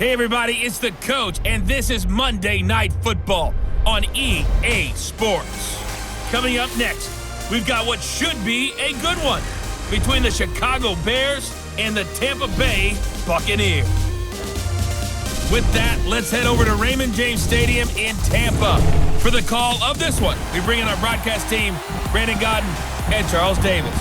Hey everybody, it's the coach, and this is Monday Night Football on EA Sports. Coming up next, we've got what should be a good one between the Chicago Bears and the Tampa Bay Buccaneers. With that, let's head over to Raymond James Stadium in Tampa for the call of this one. We bring in our broadcast team, Brandon Godden and Charles Davis.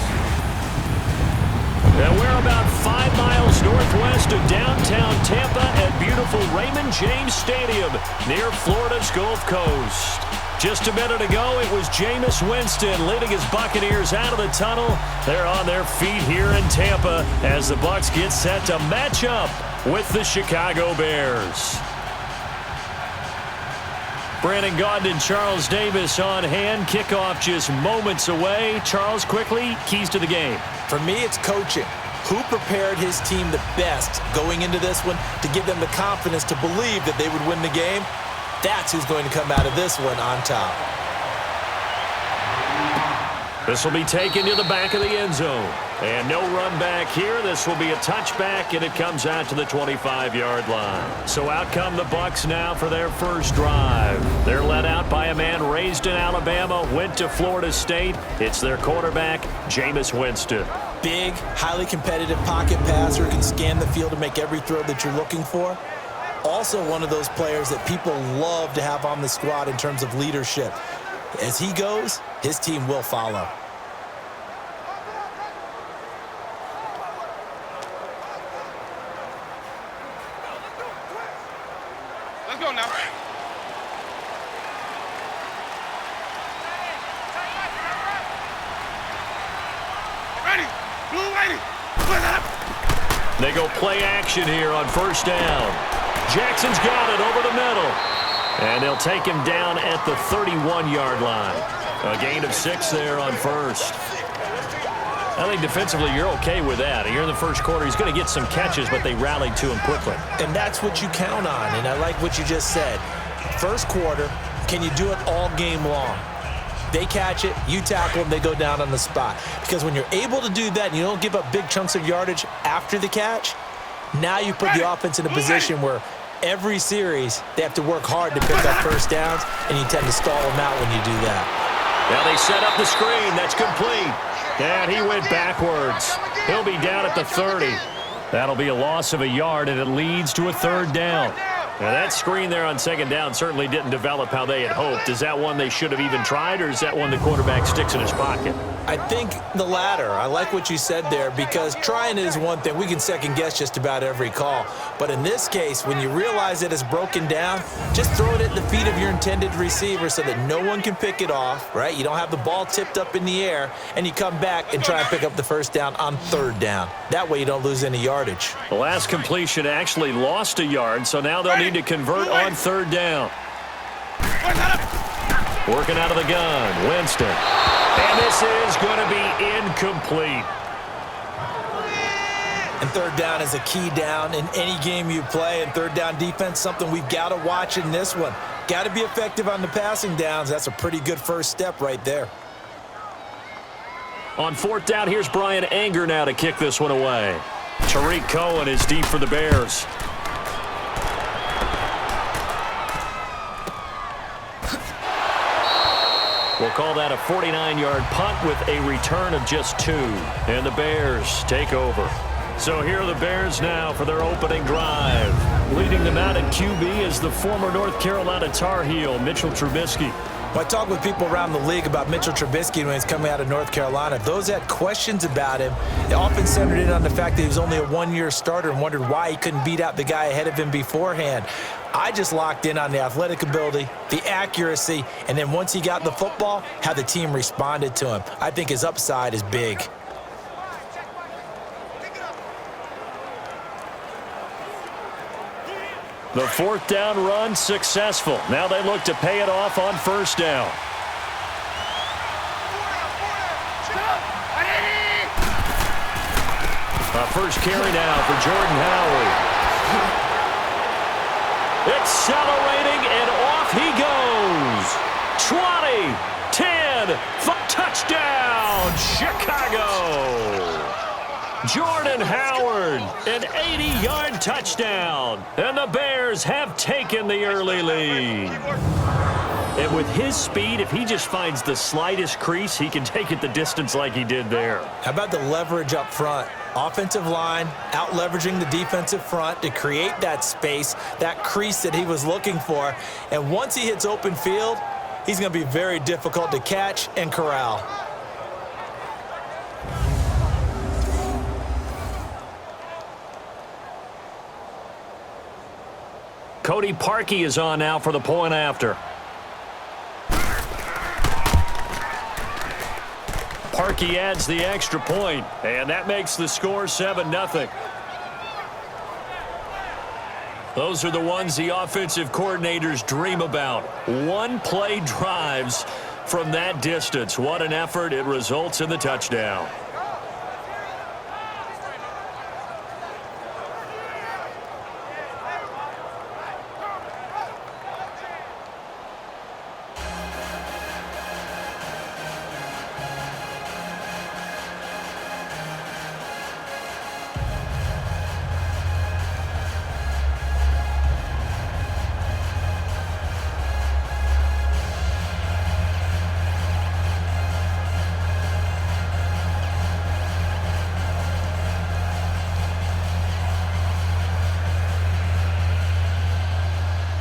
And we're about 5 miles northwest of downtown Tampa at beautiful Raymond James Stadium near Florida's Gulf Coast. Just a minute ago, it was Jameis Winston leading his Buccaneers out of the tunnel. They're on their feet here in Tampa as the Bucs get set to match up with the Chicago Bears. Brandon Gaudin and Charles Davis on hand. Kickoff just moments away. Charles, quickly, keys to the game. For me, it's coaching. Who prepared his team the best going into this one to give them the confidence to believe that they would win the game? That's who's going to come out of this one on top. This will be taken to the back of the end zone. And no run back here. This will be a touchback, and it comes out to the 25-yard line. So out come the Bucs now for their first drive. They're led out by a man raised in Alabama, went to Florida State. It's their quarterback, Jameis Winston. Big, highly competitive pocket passer, can scan the field to make every throw that you're looking for. Also one of those players that people love to have on the squad in terms of leadership. As he goes, his team will follow. Let's go now. Ready. Blue ready. Put it up. They go play action here on first down. Jackson's got it over the middle. And they'll take him down at the 31-yard line. A gain of 6 there on first. I think defensively you're okay with that. You're in the first quarter. He's going to get some catches, but they rallied to him quickly. And that's what you count on, and I like what you just said. First quarter, can you do it all game long? They catch it, you tackle them, they go down on the spot. Because when you're able to do that and you don't give up big chunks of yardage after the catch, now you put the offense in a position where every series they have to work hard to pick up first downs, and you tend to stall them out when you do that. Now they set up the screen. That's complete. And he went backwards. He'll be down at the 30. That'll be a loss of a yard, and it leads to a third down. Now that screen there on second down certainly didn't develop how they had hoped. Is that one they should have even tried, or is that one the quarterback sticks in his pocket? I think the latter. I like what you said there, because trying is one thing. We can second guess just about every call. But in this case, when you realize that it's broken down, just throw it at the feet of your intended receiver so that no one can pick it off, right? You don't have the ball tipped up in the air, and you come back and try and pick up the first down on third down. That way you don't lose any yardage. The last completion actually lost a yard, so now they'll need to convert on third down. Working out of the gun, Winston. And this is going to be incomplete. And third down is a key down in any game you play. And third down defense, something we've got to watch in this one. Got to be effective on the passing downs. That's a pretty good first step right there. On fourth down, here's Brian Anger now to kick this one away. Tariq Cohen is deep for the Bears. We'll call that a 49-yard punt with a return of just 2. And the Bears take over. So here are the Bears now for their opening drive. Leading them out at QB is the former North Carolina Tar Heel, Mitchell Trubisky. When I talk with people around the league about Mitchell Trubisky when he's coming out of North Carolina, those that had questions about him, they often centered in on the fact that he was only a one-year starter and wondered why he couldn't beat out the guy ahead of him beforehand. I just locked in on the athletic ability, the accuracy, and then once he got the football, how the team responded to him. I think his upside is big. The fourth down run successful. Now they look to pay it off on first down. A first carry now for Jordan Howard. Accelerating, and off he goes. 20, 10, touchdown, Chicago. Jordan Howard, an 80-yard touchdown. And the Bears have taken the early lead. And with his speed, if he just finds the slightest crease, he can take it the distance like he did there. How about the leverage up front? Offensive line out-leveraging the defensive front to create that space, that crease that he was looking for. And once he hits open field, he's going to be very difficult to catch and corral. Cody Parkey is on now for the point after. Parkey adds the extra point, and that makes the score 7-0. Those are the ones the offensive coordinators dream about. One-play drives from that distance. What an effort. It results in the touchdown.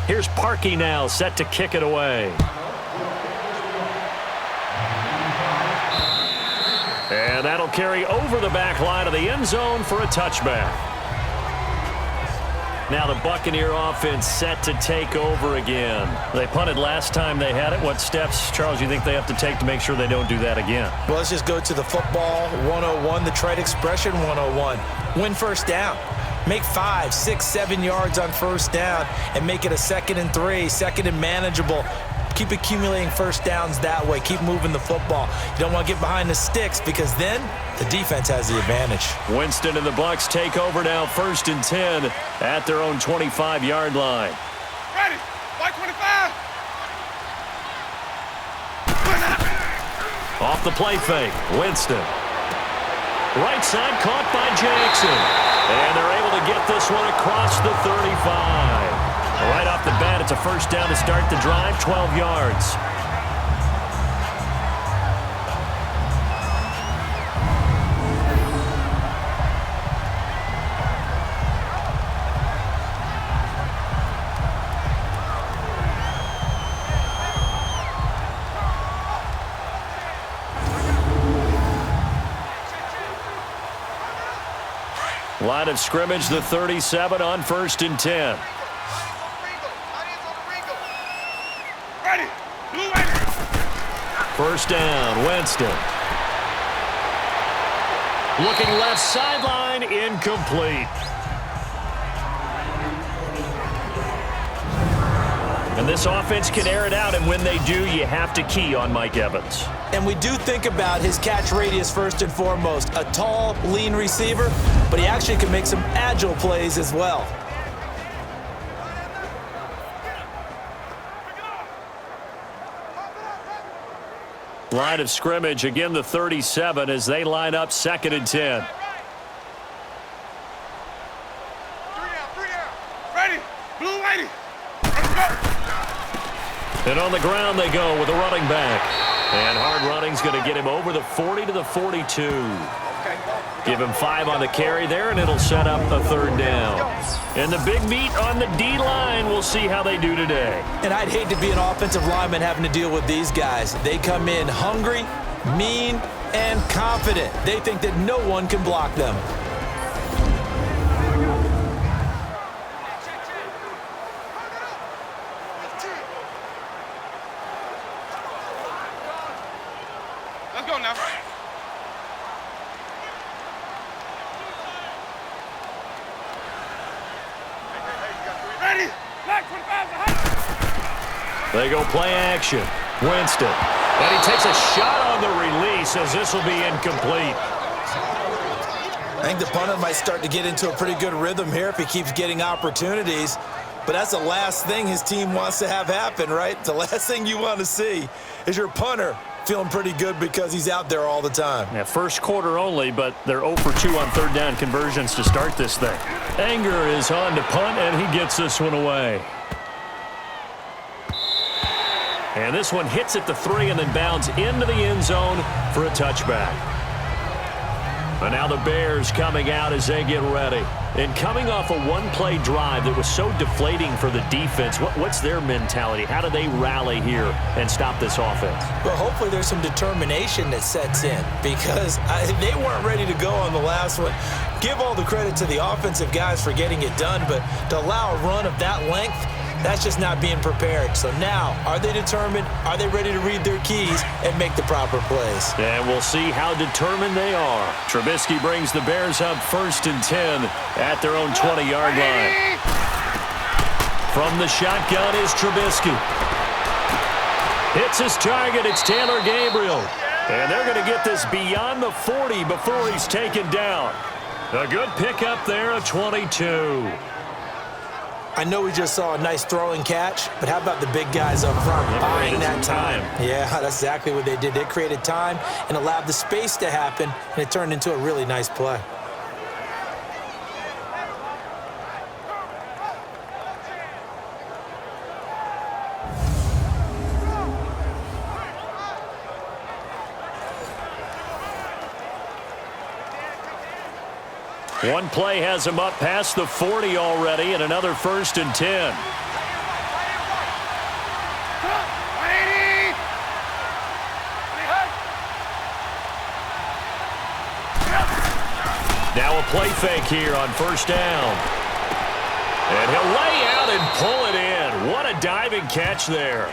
Here's Parkey now, set to kick it away. And that'll carry over the back line of the end zone for a touchback. Now the Buccaneer offense set to take over again. They punted last time they had it. What steps, Charles, you think they have to take to make sure they don't do that again? Well, let's just go to the football 101, the trade expression 101. Win first down. Make 5, 6, 7 yards on first down and make it a 2nd and 3, 2nd and manageable. Keep accumulating first downs that way. Keep moving the football. You don't want to get behind the sticks because then the defense has the advantage. Winston and the Bucs take over now, 1st and 10 at their own 25-yard line. Ready, white 25. Off the play fake, Winston. Right side caught by Jackson. And they're able to get this one across the 35. Right off the bat, it's a first down to start the drive, 12 yards. Line of scrimmage, the 37 on 1st and 10. Ready, blue ready. First down, Winston. Looking left sideline, incomplete. And this offense can air it out, and when they do, you have to key on Mike Evans. And we do think about his catch radius first and foremost. A tall, lean receiver, but he actually can make some agile plays as well. Line of scrimmage, again the 37 as they line up 2nd and 10. 3 down. Ready, blue lady. Let's go. And on the ground they go with a running back. And hard running's going to get him over the 40 to the 42. Give him 5 on the carry there, and it'll set up a 3rd down. And the big meat on the D-line, we'll see how they do today. And I'd hate to be an offensive lineman having to deal with these guys. They come in hungry, mean, and confident. They think that no one can block them. Let's go now. Ready, black 25. They go play action. Winston. And he takes a shot on the release as this will be incomplete. I think the punter might start to get into a pretty good rhythm here if he keeps getting opportunities. but that's the last thing his team wants to have happen, right? The last thing you want to see is your punter feeling pretty good because he's out there all the time. Yeah, first quarter only, but they're 0 for 2 on third down conversions to start this thing. Anger is on to punt, and he gets this one away. And this one hits at the 3 and then bounds into the end zone for a touchback. And now the Bears coming out as they get ready. And coming off a one-play drive that was so deflating for the defense, what's their mentality? How do they rally here and stop this offense? Well, hopefully there's some determination that sets in because they weren't ready to go on the last one. Give all the credit to the offensive guys for getting it done, but to allow a run of that length, that's just not being prepared. So now, are they determined? Are they ready to read their keys and make the proper plays? And we'll see how determined they are. Trubisky brings the Bears up 1st and 10 at their own 20-yard line. From the shotgun is Trubisky. Hits his target. It's Taylor Gabriel. And they're going to get this beyond the 40 before he's taken down. A good pickup there of 22. I know we just saw a nice throwing catch, but how about the big guys up front buying that time? Yeah, that's exactly what they did. They created time and allowed the space to happen, and it turned into a really nice play. One play has him up past the 40 already, and another 1st and 10. Now a play fake here on 1st down. And he'll lay out and pull it in. What a diving catch there.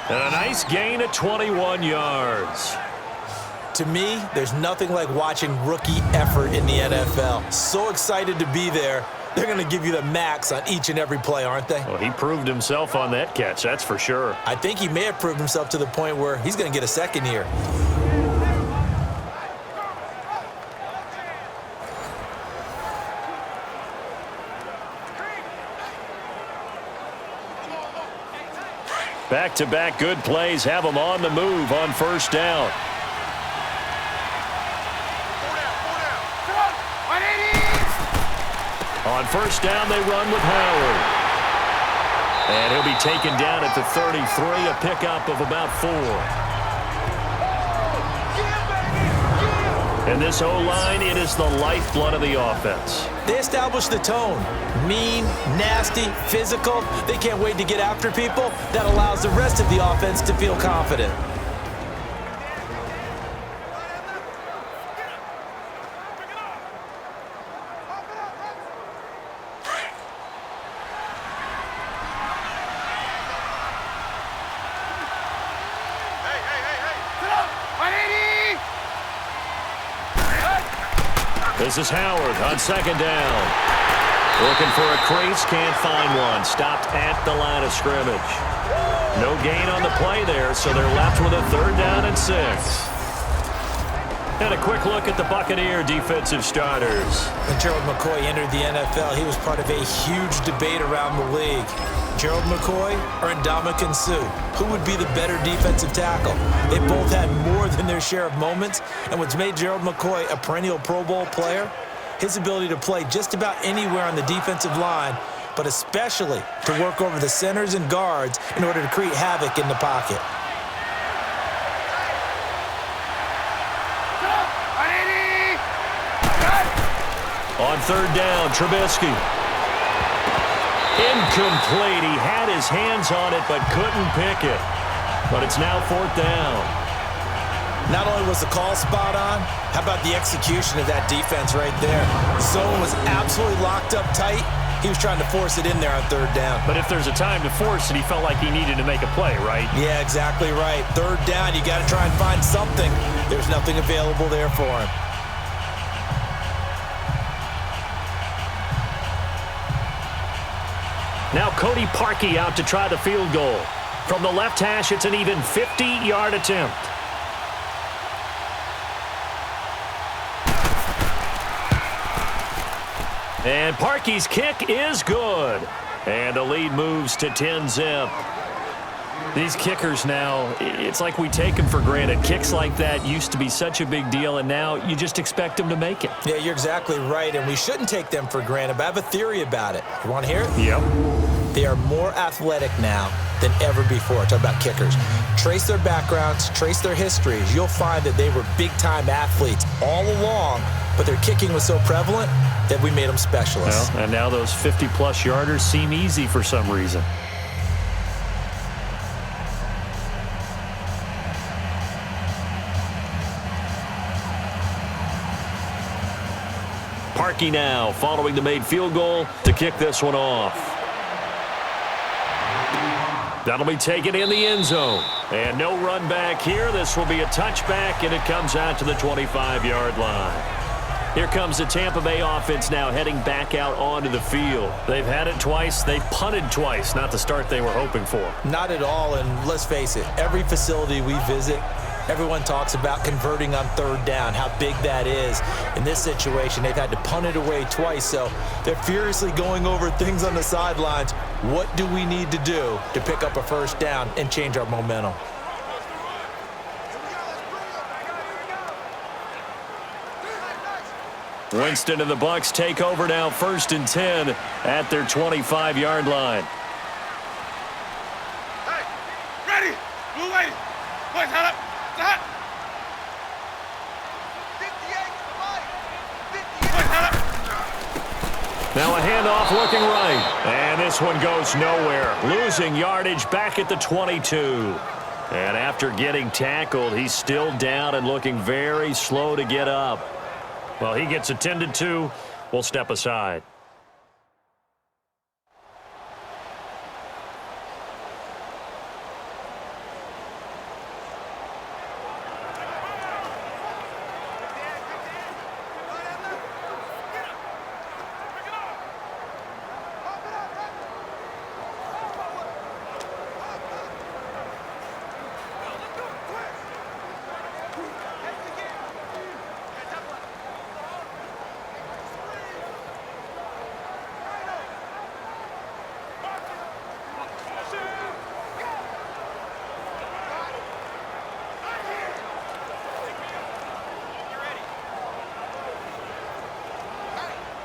And a nice gain of 21 yards. To me, there's nothing like watching rookie effort in the NFL. So excited to be there. They're going to give you the max on each and every play, aren't they? Well, he proved himself on that catch, that's for sure. I think he may have proved himself to the point where he's going to get a second here. Back-to-back good plays have him on the move on 1st down. On 1st down, they run with Howard. And he'll be taken down at the 33, a pickup of about 4. And this O-line, it is the lifeblood of the offense. They establish the tone. Mean, nasty, physical. They can't wait to get after people. That allows the rest of the offense to feel confident. This is Howard on 2nd down. Looking for a crease, can't find one. Stopped at the line of scrimmage. No gain on the play there, so they're left with a 3rd down and 6. And a quick look at the Buccaneer defensive starters. When Gerald McCoy entered the NFL, he was part of a huge debate around the league. Gerald McCoy or Ndamukong Suh? Who would be the better defensive tackle? They both had more than their share of moments, and what's made Gerald McCoy a perennial Pro Bowl player? His ability to play just about anywhere on the defensive line, but especially to work over the centers and guards in order to create havoc in the pocket. On 3rd down, Trubisky. Incomplete. He had his hands on it but couldn't pick it. But it's now 4th down. Not only was the call spot on, how about the execution of that defense right there? Zone was absolutely locked up tight. He was trying to force it in there on 3rd down. But if there's a time to force it, he felt like he needed to make a play, right? Yeah, exactly right. 3rd down, you got to try and find something. There's nothing available there for him. Now Cody Parkey out to try the field goal. From the left hash, it's an even 50-yard attempt. And Parkey's kick is good. And the lead moves to 10-zip. These kickers now, it's like we take them for granted. Kicks like that used to be such a big deal, and now you just expect them to make it. Yeah, you're exactly right, and we shouldn't take them for granted, but I have a theory about it. You want to hear it? Yep. They are more athletic now than ever before. Talk about kickers. Trace their backgrounds, trace their histories. You'll find that they were big-time athletes all along, but their kicking was so prevalent that we made them specialists. Well, and now those 50-plus yarders seem easy for some reason. Parkey now following the made field goal to kick this one off. That'll be taken in the end zone. And no run back here. This will be a touchback, and it comes out to the 25-yard line. Here comes the Tampa Bay offense now heading back out onto the field. They've had it twice. They've punted twice. Not the start they were hoping for. Not at all, and let's face it, every facility we visit, everyone talks about converting on third down, how big that is. In this situation, they've had to punt it away twice, so they're furiously going over things on the sidelines. What do we need to do to pick up a first down and change our momentum? Winston and the Bucs take over now, 1st and 10 at their 25-yard line. Hey, ready. Blue lady. Boys, hold up. Stop. 58. Boys, hold up. Now a handoff looking right. And this one goes nowhere. Losing yardage back at the 22. And after getting tackled, he's still down and looking very slow to get up. Well, he gets attended to. We'll step aside.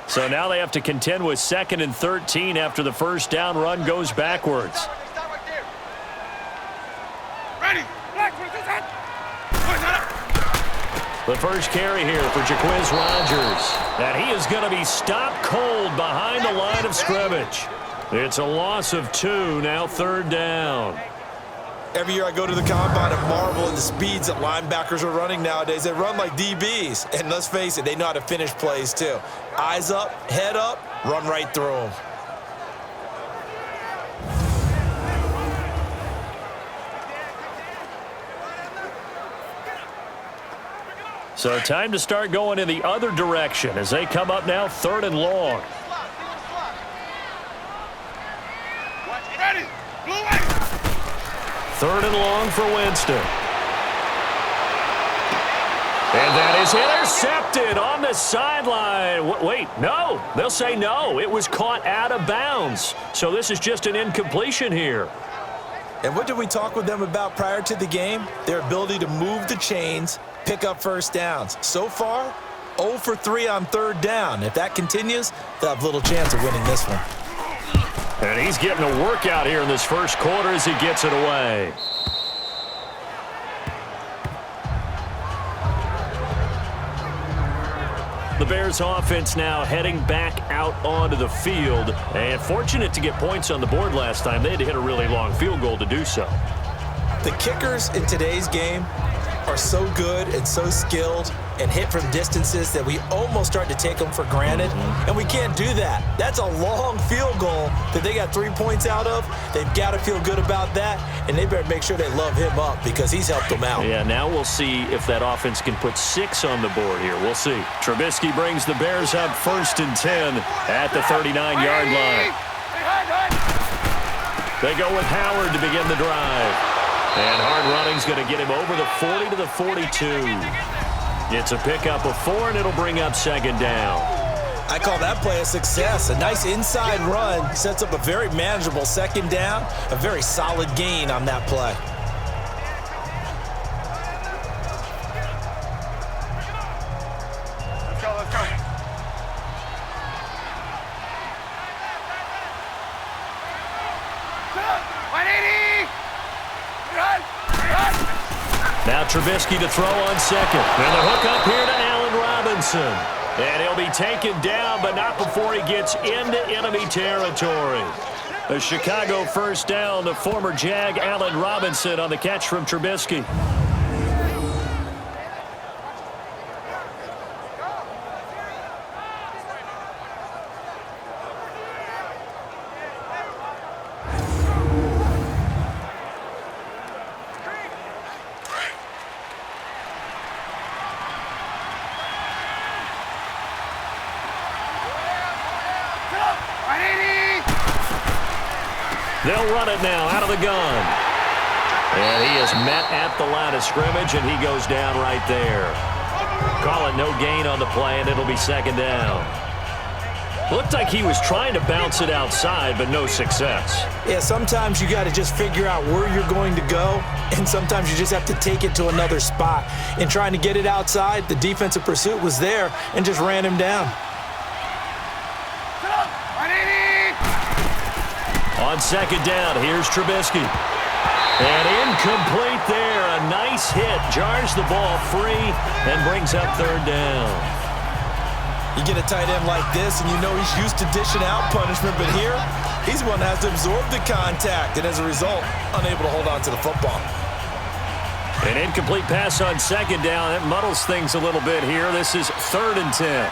So now they have to contend with 2nd and 13 after the first down run goes backwards. Stop right there. Ready. Black, what is that? Boys, hold up. The first carry here for Jaquiz Rogers. And he is going to be stopped cold behind the line of scrimmage. It's a loss of 2, now 3rd down. Every year I go to the combine and marvel at the speeds that linebackers are running nowadays. They run like DBs. And let's face it, they know how to finish plays too. Eyes up, head up, run right through them. So time to start going in the other direction as they come up now 3rd and long. Ready. Blue lady. 3rd and long for Winston. And that is intercepted on the sideline. Wait, no. They'll say no. It was caught out of bounds. So this is just an incompletion here. And what did we talk with them about prior to the game? Their ability to move the chains, pick up first downs. So far, 0 for 3 on 3rd down. If that continues, they'll have little chance of winning this one. And he's getting a workout here in this first quarter as he gets it away. The Bears offense now heading back out onto the field. And fortunate to get points on the board last time. They had to hit a really long field goal to do so. The kickers in today's game are so good and so skilled and hit from distances that we almost start to take them for granted. And we can't do that. That's a long field goal that they got 3 points out of. They've got to feel good about that, and they better make sure they love him up because he's helped them out. Yeah, now we'll see if that offense can put 6 on the board here. We'll see. Trubisky brings the Bears up 1st and 10 at the 39-yard line. They go with Howard to begin the drive. And hard running's going to get him over the 40 to the 42. It's a pickup of 4, and it'll bring up 2nd down. I call that play a success. A nice inside run sets up a very manageable second down, a very solid gain on that play. Let's go, let's go. Now Trubisky to throw on second. And the hook up here to Allen Robinson. And he'll be taken down, but not before he gets into enemy territory. A Chicago first down to former Jag Allen Robinson on the catch from Trubisky. They'll run it now out of the gun. And he is met at the line of scrimmage, and he goes down right there. Call it no gain on the play, and it'll be second down. Looked like he was trying to bounce it outside, but no success. Yeah, sometimes you got to just figure out where you're going to go, and sometimes you just have to take it to another spot. In trying to get it outside, the defensive pursuit was there and just ran him down. On second down, here's Trubisky. And incomplete there. A nice hit. Jars the ball free and brings up third down. You get a tight end like this, and you know he's used to dishing out punishment, but here, he's the one that has to absorb the contact, and as a result, unable to hold on to the football. An incomplete pass on second down. That muddles things a little bit here. This is 3rd and 10.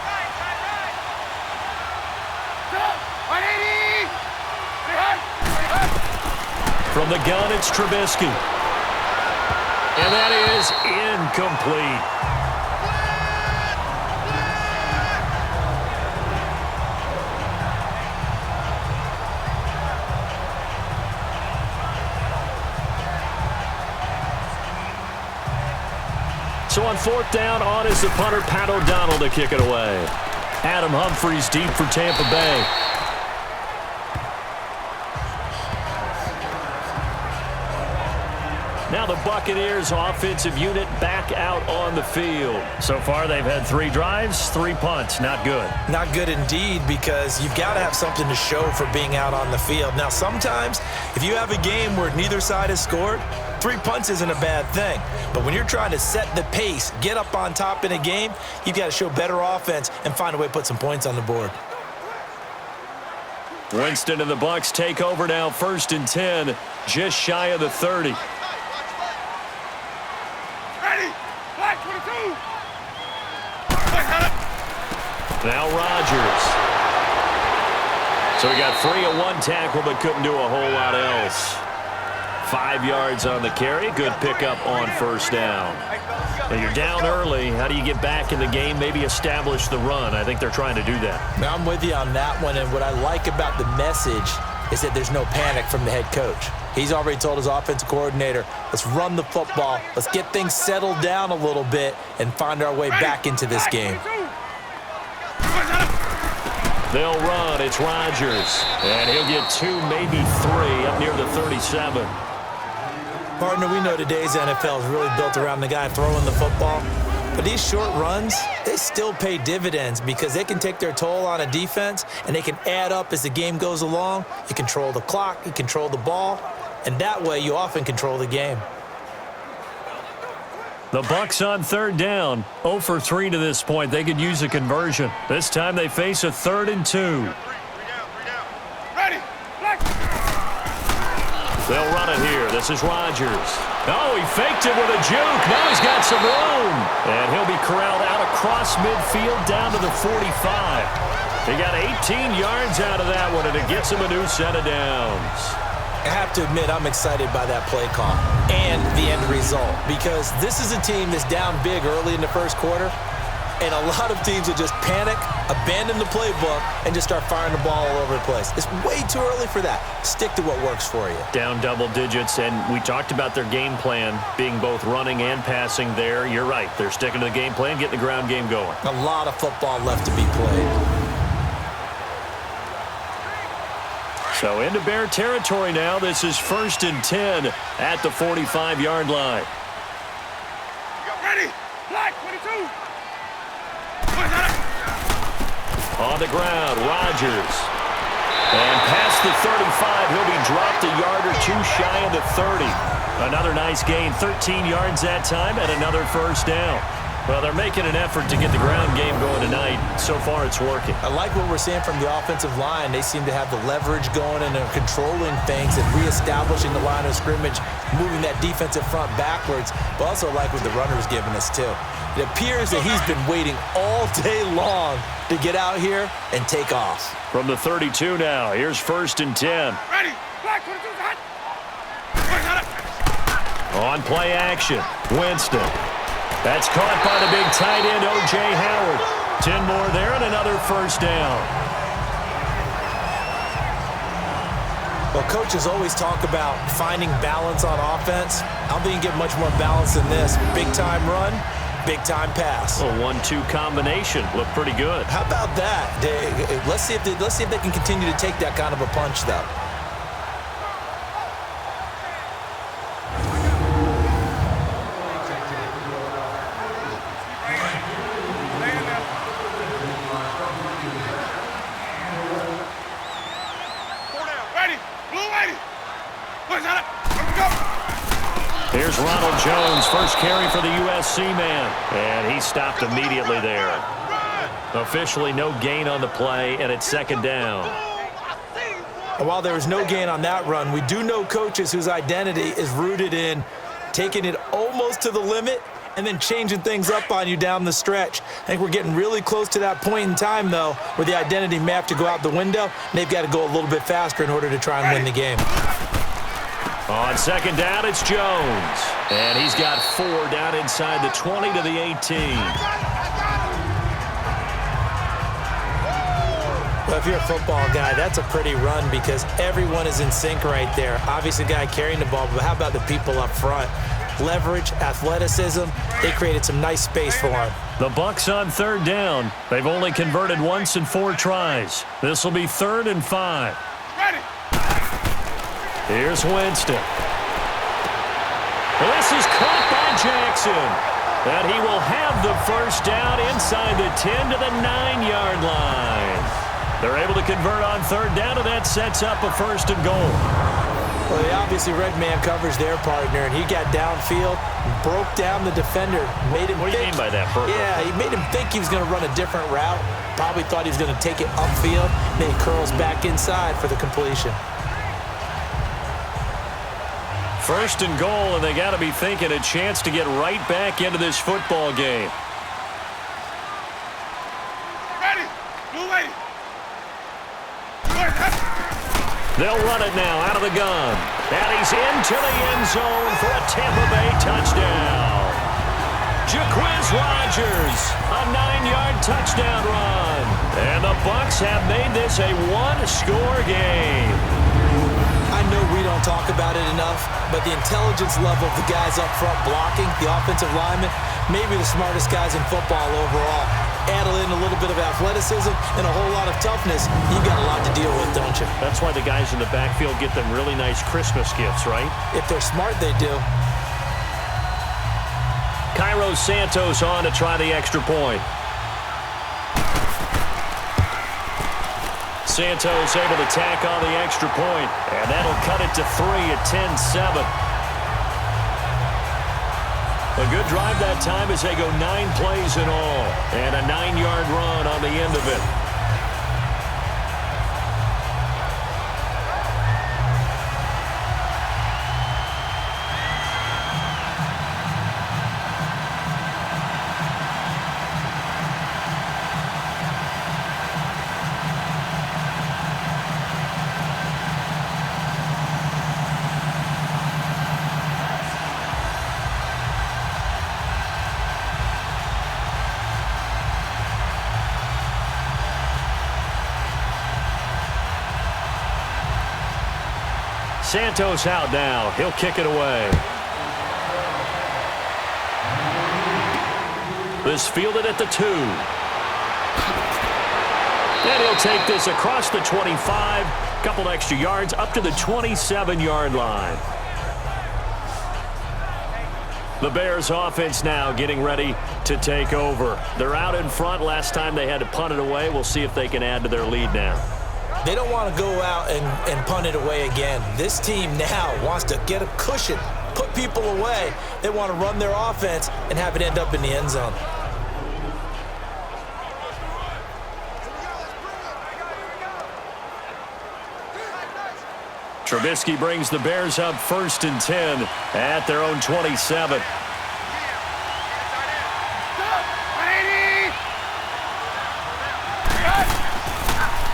From the gun, it's Trubisky. And that is incomplete. So on 4th down, on is the punter, Pat O'Donnell, to kick it away. Adam Humphries deep for Tampa Bay. Now the Buccaneers offensive unit back out on the field. So far they've had 3 drives, 3 punts. Not good. Not good indeed, because you've got to have something to show for being out on the field. Now sometimes if you have a game where neither side has scored, 3 punts isn't a bad thing. But when you're trying to set the pace, get up on top in a game, you've got to show better offense and find a way to put some points on the board. Winston and the Bucs take over now, 1st and 10, just shy of the 30. Now Rodgers. So he got free of 1 tackle, but couldn't do a whole lot else. 5 yards on the carry. Good pickup on 1st down. Now you're down early. How do you get back in the game? Maybe establish the run. I think they're trying to do that. Now I'm with you on that one, and what I like about the message is that there's no panic from the head coach. He's already told his offensive coordinator, let's run the football, let's get things settled down a little bit and find our way back into this game. They'll run. It's Rodgers. And he'll get 2, maybe 3 up near the 37. Partner, we know today's NFL is really built around the guy throwing the football. But these short runs, they still pay dividends because they can take their toll on a defense and they can add up as the game goes along. You control the clock, you control the ball, and that way you often control the game. The Bucs on 3rd down. 0 for 3 to this point. They could use a conversion. This time they face a 3rd and 2. They'll run it here. This is Rodgers. Oh, he faked it with a juke. Now he's got some room. And he'll be corralled out across midfield down to the 45. He got 18 yards out of that one, and it gets him a new set of downs. I have to admit, I'm excited by that play call and the end result, because this is a team that's down big early in the 1st quarter, and a lot of teams will just panic, abandon the playbook, and just start firing the ball all over the place. It's way too early for that. Stick to what works for you. Down double digits, and we talked about their game plan being both running and passing there. You're right. They're sticking to the game plan, getting the ground game going. A lot of football left to be played. So into Bear territory now. This is 1st and 10 at the 45-yard line. Ready. Black 22. On the ground, Rodgers. And past the 35, he'll be dropped a yard or two shy of the 30. Another nice gain, 13 yards that time, and another first down. Well, they're making an effort to get the ground game going tonight. So far, it's working. I like what we're seeing from the offensive line. They seem to have the leverage going and they're controlling things and reestablishing the line of scrimmage, moving that defensive front backwards. But also like what the runner's giving us, too. It appears that he's been waiting all day long to get out here and take off. From the 32 now, here's 1st and 10. Ready. Black 22. Hot. On play action, Winston. That's caught by the big tight end, O.J. Howard. 10 more there and another first down. Well, coaches always talk about finding balance on offense. I don't think you can get much more balance than this. Big-time run, big-time pass. A 1-2 combination. Looked pretty good. How about that? Let's see if they can continue to take that kind of a punch, though. Here's Ronald Jones, first carry for the USC man. And he stopped immediately there. Officially no gain on the play, and it's 2nd down. And while there was no gain on that run, we do know coaches whose identity is rooted in taking it almost to the limit and then changing things up on you down the stretch. I think we're getting really close to that point in time, though, where the identity may have to go out the window, and they've got to go a little bit faster in order to try and win the game. On 2nd down, it's Jones. And he's got 4 down inside the 20 to the 18. Well, if you're a football guy, that's a pretty run because everyone is in sync right there. Obviously, the guy carrying the ball, but how about the people up front? Leverage, athleticism, they created some nice space for him. The Bucs on 3rd down. They've only converted once in 4 tries. This will be 3rd and 5. Ready. Here's Winston. This is caught by Jackson. And he will have the first down inside the 10 to the 9-yard line. They're able to convert on 3rd down, and that sets up a 1st and goal. Well, they obviously red man covers their partner, and he got downfield, broke down the defender, made him What do you mean by that, Bert? Yeah, he made him think he was going to run a different route. Probably thought he was going to take it upfield, then he curls back inside for the completion. 1st and goal, and they got to be thinking a chance to get right back into this football game. Ready. Blue lady. They'll run it now out of the gun. And he's into the end zone for a Tampa Bay touchdown. Jaquez Rodgers, a 9-yard touchdown run. And the Bucs have made this a 1-score game. I know we don't talk about it enough, but the intelligence level of the guys up front blocking, the offensive linemen, maybe the smartest guys in football overall. Add in a little bit of athleticism and a whole lot of toughness, you got a lot to deal with, don't you? That's why the guys in the backfield get them really nice Christmas gifts, right? If they're smart, they do. Cairo Santos on to try the extra point. Santos able to tack on the extra point, and that'll cut it to 3 at 10-7. A good drive that time as they go 9 plays in all, and a 9-yard run on the end of it. Santos out now. He'll kick it away. This fielded at the 2. And he'll take this across the 25 Couple extra yards up to the 27-yard line. The Bears offense now getting ready to take over. They're out in front. Last time they had to punt it away. We'll see if they can add to their lead now. They don't want to go out and punt it away again. This team now wants to get a cushion, put people away. They want to run their offense and have it end up in the end zone. Trubisky brings the Bears up 1st and 10 at their own 27.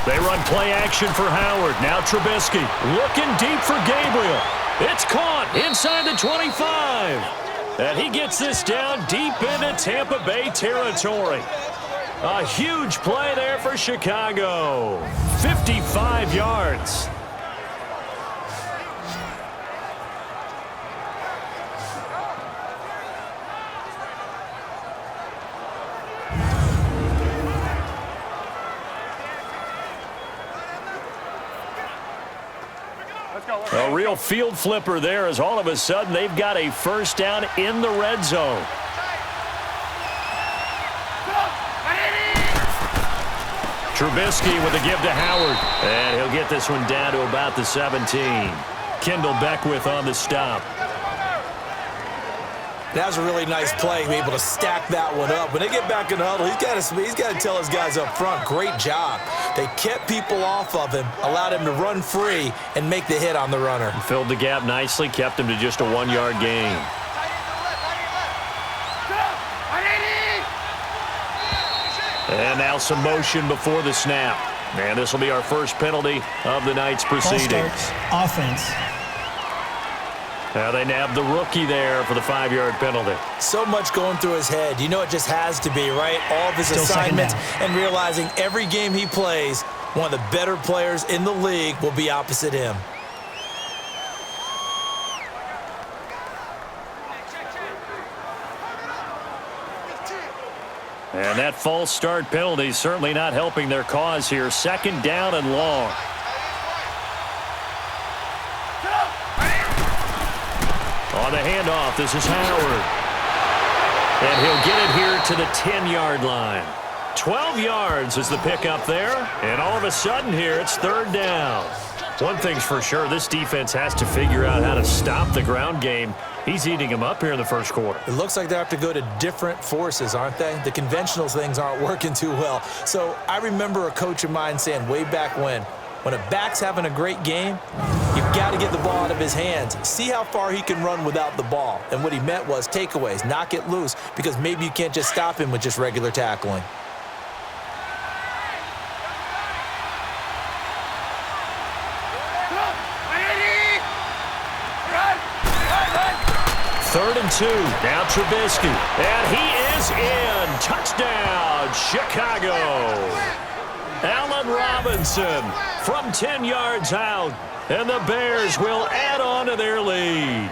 They run play action for Howard. Now Trubisky looking deep for Gabriel. It's caught inside the 25. And he gets this down deep into Tampa Bay territory. A huge play there for Chicago. 55 yards. A real field flipper there as all of a sudden they've got a first down in the red zone. Trubisky with a give to Howard. And he'll get this one down to about the 17. Kendall Beckwith on the stop. That was a really nice play, be able to stack that one up. When they get back in the huddle, he's got to tell his guys up front, great job. They kept people off of him, allowed him to run free and make the hit on the runner. Filled the gap nicely, kept him to just a 1-yard gain. And now some motion before the snap. And this will be our first penalty of the night's proceedings. Offense. Now they nabbed the rookie there for the 5-yard penalty. So much going through his head. You know it just has to be, right? All of his assignments and realizing every game he plays, one of the better players in the league will be opposite him. And that false start penalty certainly not helping their cause here. 2nd down and long. On the handoff, this is Howard. And he'll get it here to the 10-yard line. 12 yards is the pickup there. And all of a sudden here, it's 3rd down. One thing's for sure, this defense has to figure out how to stop the ground game. He's eating him up here in the first quarter. It looks like they have to go to different forces, aren't they? The conventional things aren't working too well. So I remember a coach of mine saying way back when a back's having a great game, you've got to get the ball out of his hands. See how far he can run without the ball. And what he meant was takeaways, knock it loose, because maybe you can't just stop him with just regular tackling. Third and 2. Now Trubisky. And he is in. Touchdown, Chicago. Allen Robinson from 10 yards out. And the Bears will add on to their lead.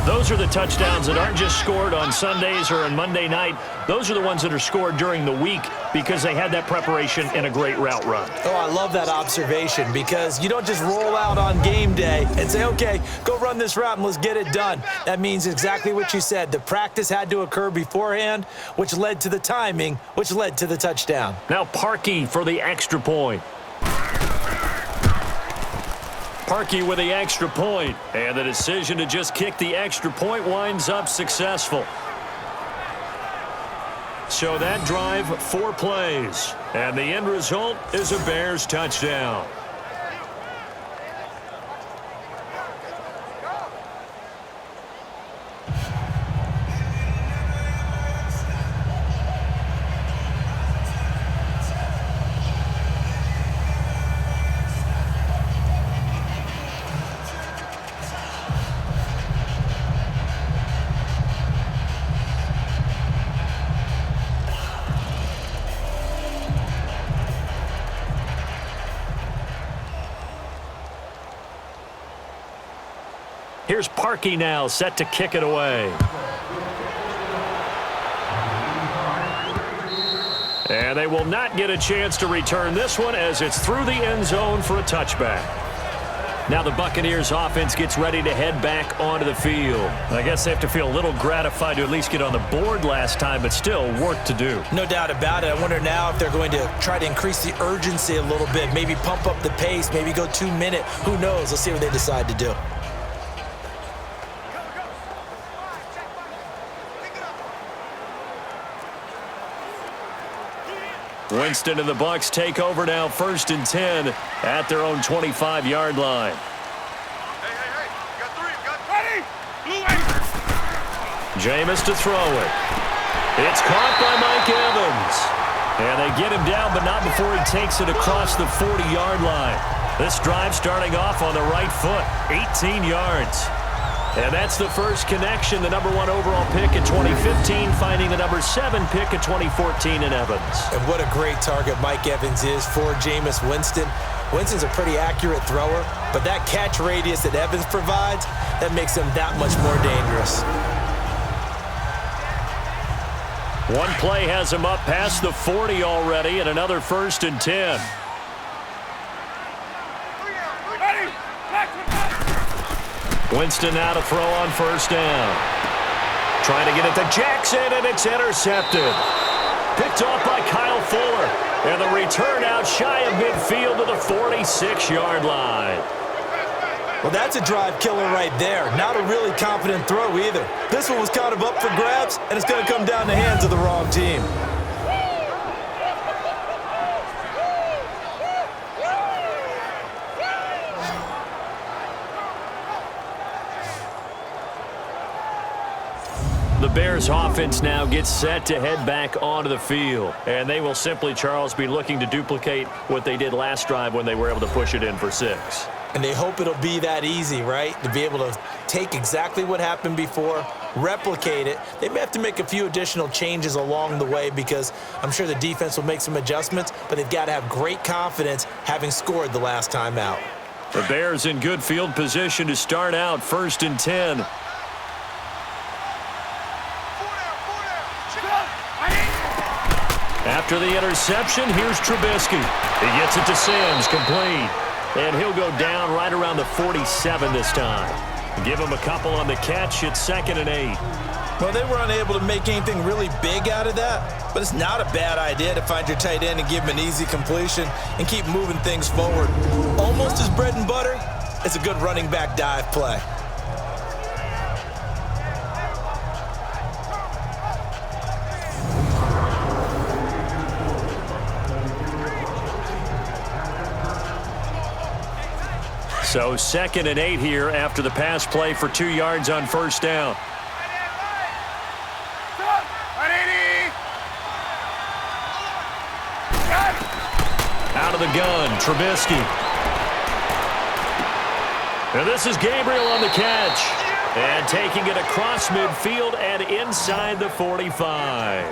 Those are the touchdowns that aren't just scored on Sundays or on Monday night. Those are the ones that are scored during the week because they had that preparation and a great route run. Oh, I love that observation because you don't just roll out on game day and say, okay, go run this route and let's get it done. That means exactly what you said. The practice had to occur beforehand, which led to the timing, which led to the touchdown. Now Parkey for the extra point. Parkey with the extra point, and the decision to just kick the extra point winds up successful. So that drive, 4 plays, and the end result is a Bears touchdown. Here's Parkey now, set to kick it away. And they will not get a chance to return this one as it's through the end zone for a touchback. Now the Buccaneers offense gets ready to head back onto the field. I guess they have to feel a little gratified to at least get on the board last time, but still work to do. No doubt about it. I wonder now if they're going to try to increase the urgency a little bit, maybe pump up the pace, maybe go 2 minute. Who knows? Let's see what they decide to do. Winston and the Bucs take over now, 1st and 10 at their own 25-yard line. Hey, you got 3, you got ready. Blue lady. Jameis to throw it. It's caught by Mike Evans. And they get him down, but not before he takes it across the 40-yard line. This drive starting off on the right foot, 18 yards. And that's the first connection, the number 1 overall pick in 2015, finding the number 7 pick in 2014 in Evans. And what a great target Mike Evans is for Jameis Winston. Winston's a pretty accurate thrower, but that catch radius that Evans provides, that makes him that much more dangerous. One play has him up past the 40 already, and another 1st and 10. Winston now to throw on 1st down. Trying to get it to Jackson, and it's intercepted. Picked off by Kyle Fuller. And the return out shy of midfield to the 46-yard line. Well, that's a drive killer right there. Not a really confident throw either. This one was kind of up for grabs, and it's going to come down the hands of the wrong team. The Bears offense now gets set to head back onto the field. And they will simply, Charles, be looking to duplicate what they did last drive when they were able to push it in for 6. And they hope it'll be that easy, right? To be able to take exactly what happened before, replicate it. They may have to make a few additional changes along the way because I'm sure the defense will make some adjustments, but they've got to have great confidence having scored the last time out. The Bears in good field position to start out, 1st and 10. After the interception, here's Trubisky. He gets it to Sims, complete. And he'll go down right around the 47 this time. Give him a couple on the catch. It's 2nd and 8. Well, they were unable to make anything really big out of that, but it's not a bad idea to find your tight end and give him an easy completion and keep moving things forward. Almost his bread and butter, it's a good running back dive play. So 2nd and 8 here after the pass play for 2 yards on 1st down. Out of the gun, Trubisky. And this is Gabriel on the catch. And taking it across midfield and inside the 45.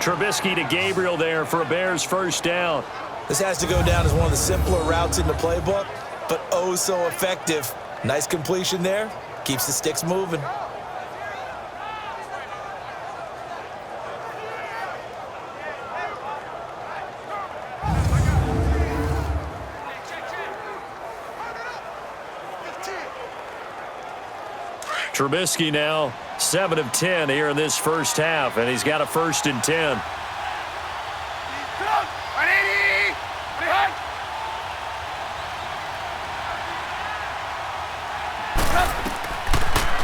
Trubisky to Gabriel there for a Bears 1st down. This has to go down as one of the simpler routes in the playbook, but oh so effective. Nice completion there. Keeps the sticks moving. Trubisky now 7 of 10 here in this 1st half, and he's got a 1st and 10.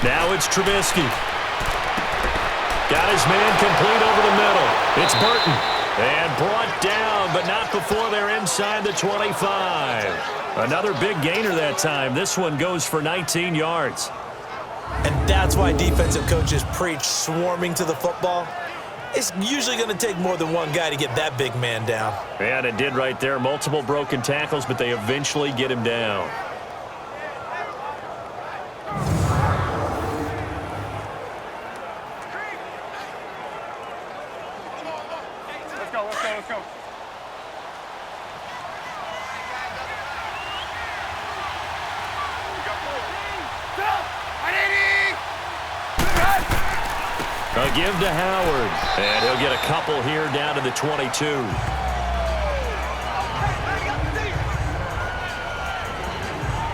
Now it's Trubisky. Got his man complete over the middle. It's Burton. And brought down, but not before they're inside the 25. Another big gainer that time. This one goes for 19 yards. And that's why defensive coaches preach swarming to the football. It's usually going to take more than one guy to get that big man down. And it did right there. Multiple broken tackles, but they eventually get him down. Let's go. A give to Howard. And he'll get a couple here down to the 22.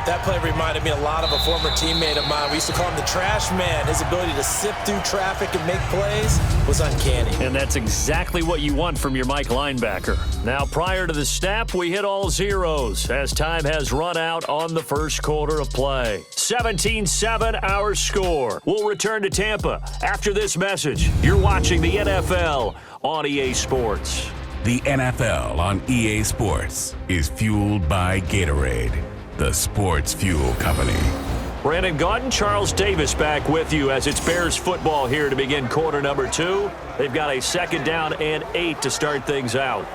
That play reminded me a lot of a former teammate of mine. We used to call him the trash man. His ability to sift through traffic and make plays was uncanny. And that's exactly what you want from your Mike linebacker. Now, prior to the snap, we hit all zeros as time has run out on the first quarter of play. 17-7 our score. We'll return to Tampa after this message. You're watching the NFL on EA Sports. The NFL on EA Sports is fueled by Gatorade, the sports fuel company. Brandon Gaudin, Charles Davis back with you as it's Bears football here to begin quarter number 2. They've got a second down and 8 to start things out.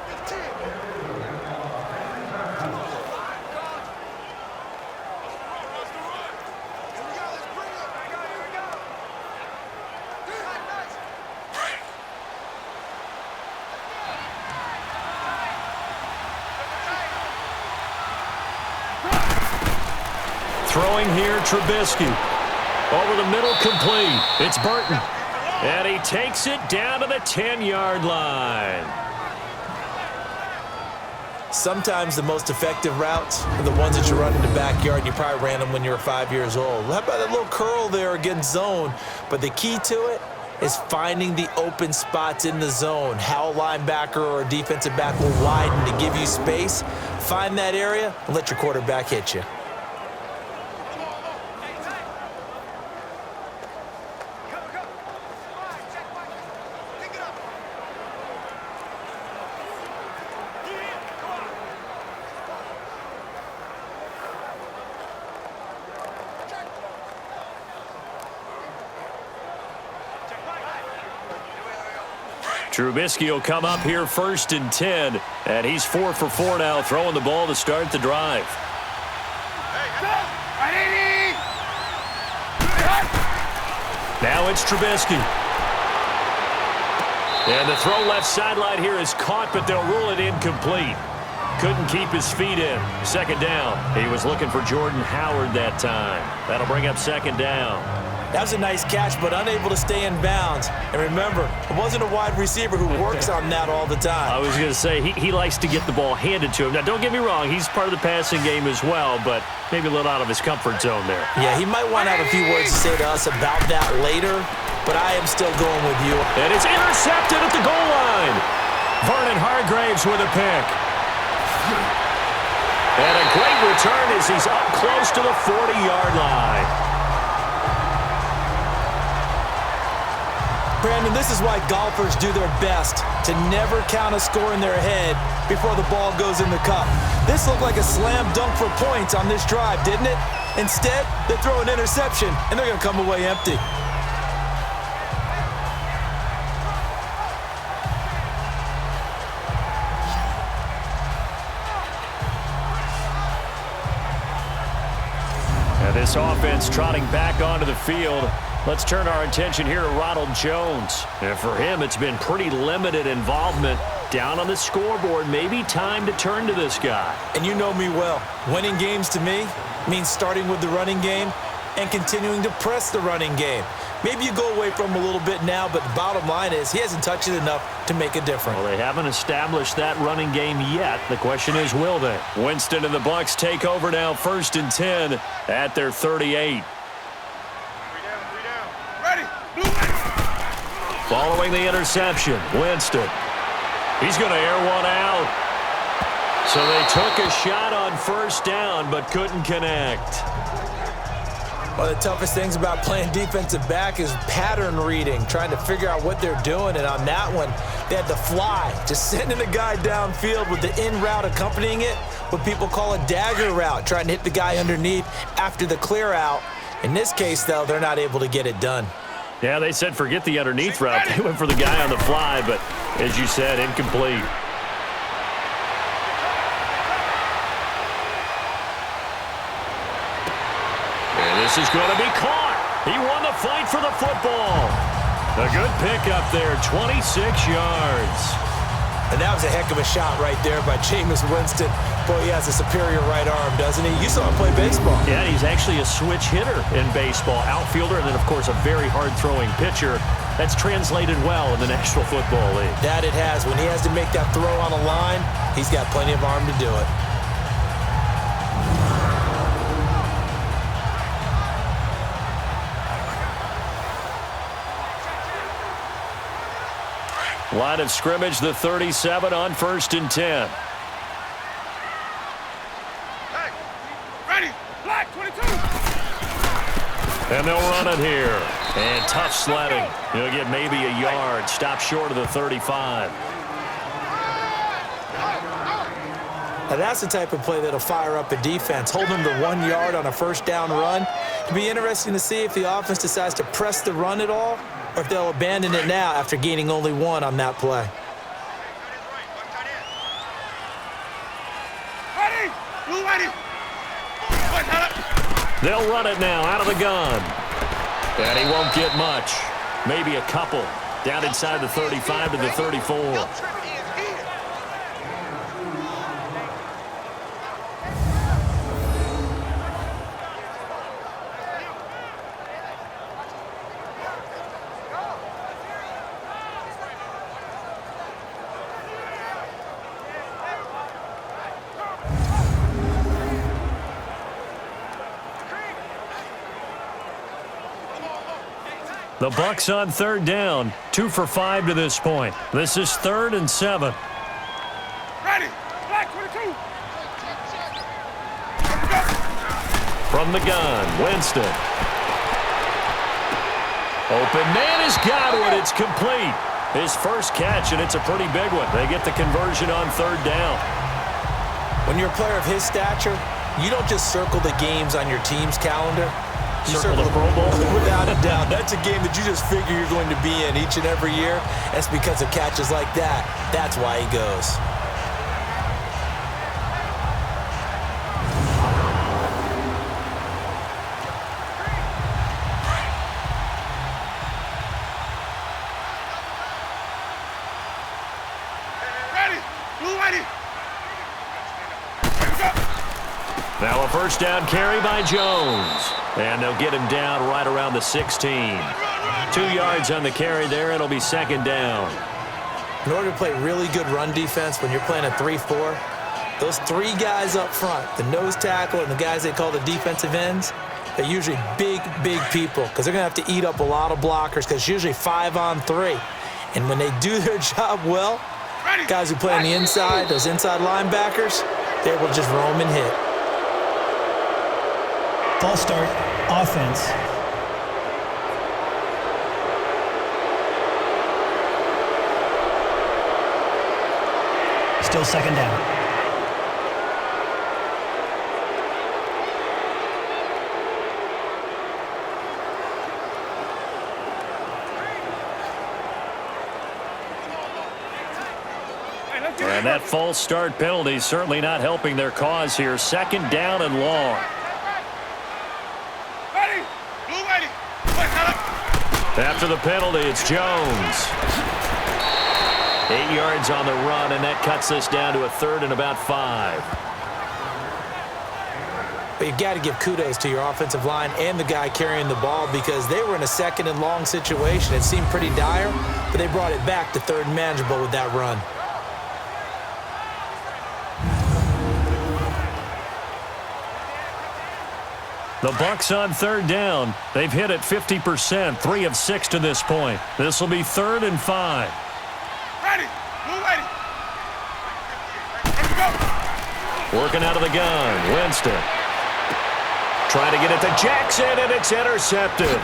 Throwing here, Trubisky. Over the middle, complete. It's Burton. And he takes it down to the 10-yard line. Sometimes the most effective routes are the ones that you run in the backyard, and you probably ran them when you were 5 years old. How about that little curl there against zone? But the key to it is finding the open spots in the zone. How a linebacker or a defensive back will widen to give you space. Find that area and let your quarterback hit you. Trubisky will come up here 1st and 10, and he's 4 for 4 now, throwing the ball to start the drive. Now it's Trubisky. And the throw left sideline here is caught, but they'll rule it incomplete. Couldn't keep his feet in. Second down. He was looking for Jordan Howard that time. That'll bring up second down. That was a nice catch, but unable to stay in bounds. And remember, it wasn't a wide receiver who works on that all the time. I was going to say, he likes to get the ball handed to him. Now, don't get me wrong, he's part of the passing game as well, but maybe a little out of his comfort zone there. Yeah, he might want to have a few words to say to us about that later, but I am still going with you. And it's intercepted at the goal line. Vernon Hargraves with a pick. And a great return as he's up close to the 40-yard line. Brandon, this is why golfers do their best to never count a score in their head before the ball goes in the cup. This looked like a slam dunk for points on this drive, didn't it? Instead, they throw an interception, and they're going to come away empty. And this offense trotting back onto the field. Let's turn our attention here to Ronald Jones. And for him, it's been pretty limited involvement. Down on the scoreboard, maybe time to turn to this guy. And you know me well. Winning games to me means starting with the running game and continuing to press the running game. Maybe you go away from him a little bit now, but the bottom line is he hasn't touched it enough to make a difference. Well, they haven't established that running game yet. The question is, will they? Winston and the Bucs take over now, 1st and 10 at their 38. Following the interception, Winston. He's going to air one out. So they took a shot on 1st down, but couldn't connect. One of the toughest things about playing defensive back is pattern reading, trying to figure out what they're doing. And on that one, they had to fly, just sending the guy downfield with the in route accompanying it, what people call a dagger route, trying to hit the guy underneath after the clear out. In this case, though, they're not able to get it done. Yeah, they said forget the underneath route. They went for the guy on the fly, but as you said, incomplete. And this is going to be caught. He won the fight for the football. A good pickup there, 26 yards. And that was a heck of a shot right there by Jameis Winston. Boy, he has a superior right arm, doesn't he? You saw him play baseball. Yeah, he's actually a switch hitter in baseball. Outfielder, and then, of course, a very hard-throwing pitcher. That's translated well in the National Football League. That it has. When he has to make that throw on a line, he's got plenty of arm to do it. Line of scrimmage, the 37 on 1st and 10. Hey, ready, black, 22. And they'll run it here. And tough sledding. He'll get maybe a yard. Stop short of the 35. Now that's the type of play that'll fire up a defense. Hold them to 1 yard on a first down run. It'll be interesting to see if the offense decides to press the run at all, or if they'll abandon it now after gaining only 1 on that play. Ready, blue, ready. They'll run it now out of the gun. And he won't get much. Maybe a couple. Down inside the 35 to the 34. The Bucs on 3rd down, 2 for 5 to this point. This is 3rd and 7. Ready, black, 22. From the gun, Winston. Open man has got it. It's complete. His first catch, and it's a pretty big one. They get the conversion on 3rd down. When you're a player of his stature, you don't just circle the games on your team's calendar. You Circle the Pro Bowl? Without a doubt. That's a game that you just figure you're going to be in each and every year. That's because of catches like that. That's why he goes. Ready, blue, ready. Now a first down carry by Jones. And they'll get him down right around the 16. 2 yards on the carry there. It'll be 2nd down. In order to play really good run defense when you're playing a 3-4, those 3 guys up front, the nose tackle and the guys they call the defensive ends, they're usually big, big people because they're going to have to eat up a lot of blockers because it's usually 5 on 3. And when they do their job well, guys who play on the inside, those inside linebackers, they're able to just roam and hit. False start, offense. Still 2nd down. And that false start penalty is certainly not helping their cause here. 2nd down and long. After the penalty, it's Jones. 8 yards on the run, and that cuts us down to a 3rd and about 5. But you've got to give kudos to your offensive line and the guy carrying the ball because they were in a 2nd and long situation. It seemed pretty dire, but they brought it back to 3rd and manageable with that run. The Bucs on 3rd down. They've hit it 50%, 3 of 6 to this point. This will be 3rd and 5. Ready, blue, ready. Working out of the gun, Winston. Trying to get it to Jackson, and it's intercepted.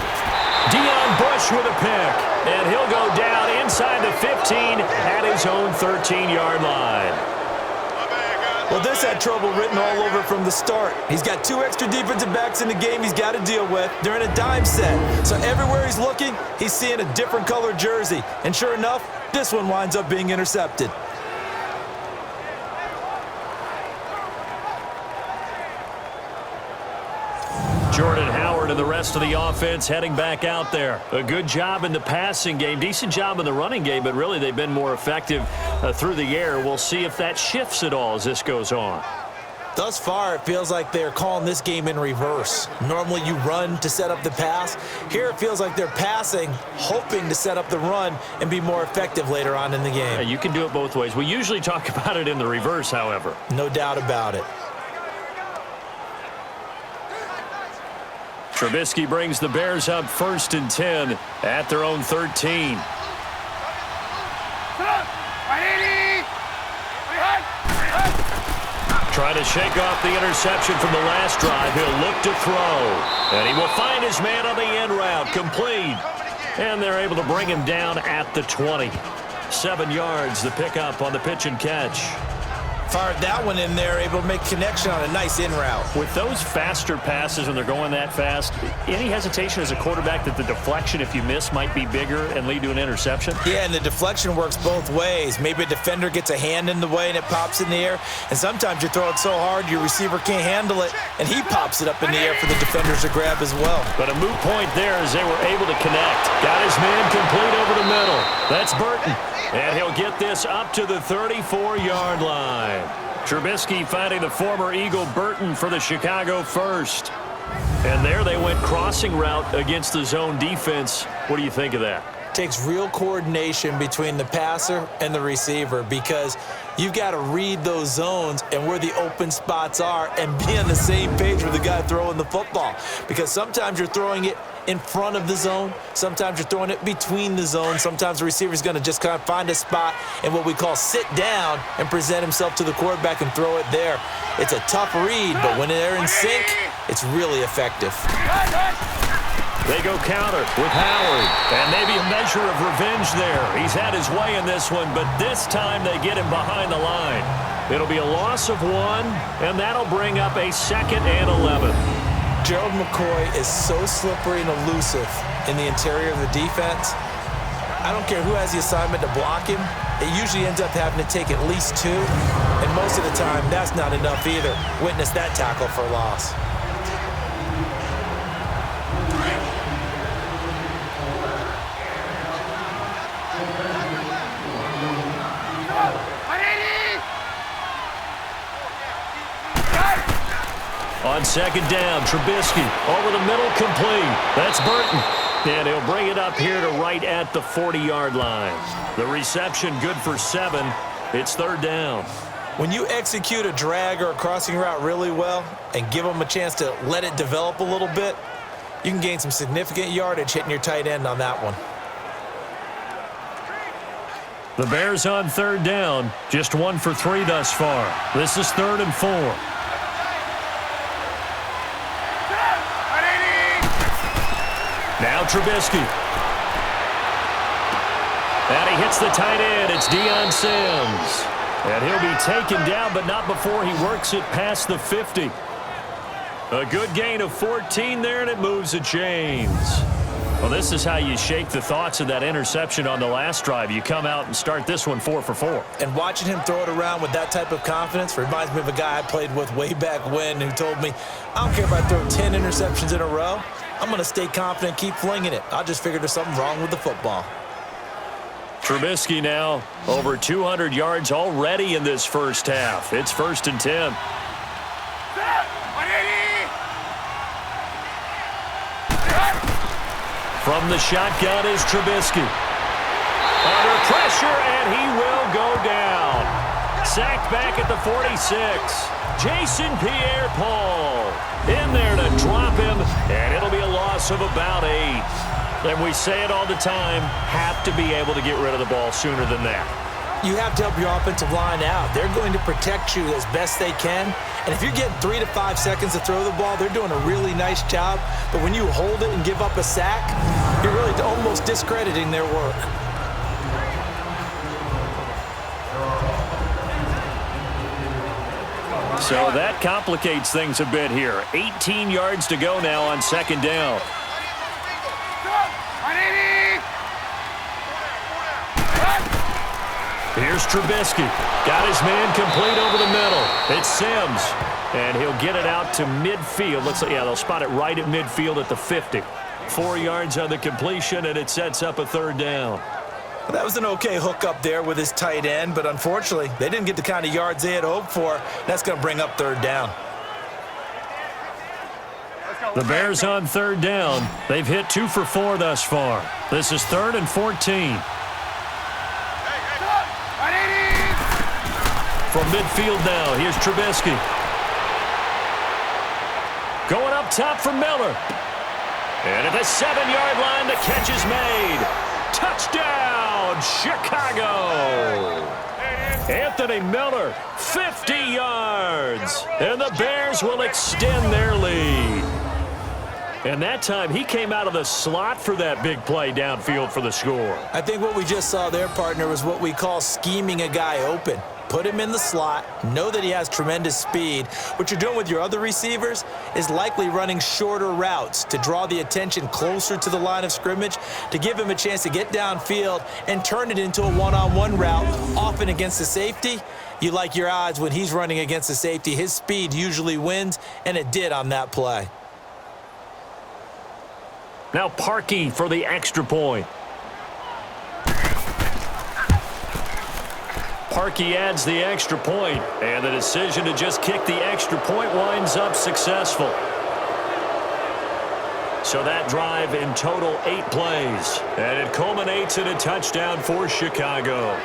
Deion Bush with a pick, and he'll go down inside the 15 at his own 13-yard line. Well, this had trouble written all over from the start. He's got 2 extra defensive backs in the game he's got to deal with. They're in a dime set. So everywhere he's looking, he's seeing a different color jersey. And sure enough, this one winds up being intercepted. Jordan Howard and the rest of the offense heading back out there. A good job in the passing game, decent job in the running game, but really they've been more effective through the air. We'll see if that shifts at all as this goes on. Thus far, it feels like they're calling this game in reverse. Normally you run to set up the pass. Here it feels like they're passing, hoping to set up the run and be more effective later on in the game. Yeah, you can do it both ways. We usually talk about it in the reverse, however. No doubt about it. Trubisky brings the Bears up 1st and 10 at their own 13. Trying to shake off the interception from the last drive. He'll look to throw. And he will find his man on the end route. Complete. And they're able to bring him down at the 20. 7 yards, the pickup on the pitch and catch. Fired that one in there, able to make connection on a nice in route. With those faster passes when they're going that fast, any hesitation as a quarterback that the deflection, if you miss, might be bigger and lead to an interception? Yeah, and the deflection works both ways. Maybe a defender gets a hand in the way and it pops in the air, and sometimes you throw it so hard your receiver can't handle it, and he pops it up in the air for the defenders to grab as well. But a moot point there as they were able to connect. Got his man complete over the middle. That's Burton. And he'll get this up to the 34-yard line. Trubisky finding the former Eagle Burton for the Chicago first. And there they went crossing route against the zone defense. What do you think of that? Takes real coordination between the passer and the receiver because you've got to read those zones and where the open spots are and be on the same page with the guy throwing the football. Because sometimes you're throwing it in front of the zone. Sometimes you're throwing it between the zones. Sometimes the receiver's going to just kind of find a spot and what we call sit down and present himself to the quarterback and throw it there. It's a tough read, but when they're in sync, it's really effective. They go counter with Howard, and maybe a measure of revenge there. He's had his way in this one, but this time they get him behind the line. It'll be a loss of 1, and that'll bring up a 2nd and 11. Gerald McCoy is so slippery and elusive in the interior of the defense. I don't care who has the assignment to block him. It usually ends up having to take at least 2, and most of the time that's not enough either. Witness that tackle for loss. On 2nd down, Trubisky over the middle, complete. That's Burton. And he'll bring it up here to right at the 40-yard line. The reception good for 7. It's 3rd down. When you execute a drag or a crossing route really well and give them a chance to let it develop a little bit, you can gain some significant yardage hitting your tight end on that one. The Bears on 3rd down, just 1 for 3 thus far. This is 3rd and 4. Now Trubisky. And he hits the tight end. It's Deion Sims. And he'll be taken down, but not before he works it past the 50. A good gain of 14 there, and it moves the chains. Well, this is how you shake the thoughts of that interception on the last drive. You come out and start this one 4 for 4. And watching him throw it around with that type of confidence reminds me of a guy I played with way back when who told me, I don't care if I throw 10 interceptions in a row. I'm going to stay confident, keep flinging it. I just figured there's something wrong with the football. Trubisky now over 200 yards already in this first half. It's 1st and 10. From the shotgun is Trubisky. Under pressure, and he will go down. Sacked back at the 46. Jason Pierre-Paul in there to drop him, and it'll be a loss of about 8. And we say it all the time, have to be able to get rid of the ball sooner than that. You have to help your offensive line out. They're going to protect you as best they can. And if you're getting 3 to 5 seconds to throw the ball, they're doing a really nice job. But when you hold it and give up a sack, you're really almost discrediting their work. So that complicates things a bit here. 18 yards to go now on 2nd down. Here's Trubisky. Got his man complete over the middle. It's Sims. And he'll get it out to midfield. Looks like, yeah, they'll spot it right at midfield at the 50. 4 yards on the completion, and it sets up a 3rd down. That was an okay hook up there with his tight end, but unfortunately, they didn't get the kind of yards they had hoped for. That's going to bring up third down. The Bears on third down. They've hit 2 for 4 thus far. This is 3rd and 14. From midfield now, here's Trubisky. Going up top for Miller. And at the 7-yard line, the catch is made. Touchdown, Chicago! Anthony Miller, 50 yards. And the Bears will extend their lead. And that time, he came out of the slot for that big play downfield for the score. I think what we just saw there, partner, was what we call scheming a guy open. Put him in the slot, know that he has tremendous speed. What you're doing with your other receivers is likely running shorter routes to draw the attention closer to the line of scrimmage, to give him a chance to get downfield and turn it into a one-on-one route, often against the safety. You like your odds when he's running against the safety. His speed usually wins, and it did on that play. Now Parkey for the extra point. Parkey adds the extra point, and the decision to just kick the extra point winds up successful. So that drive in total 8 plays, and it culminates in a touchdown for Chicago.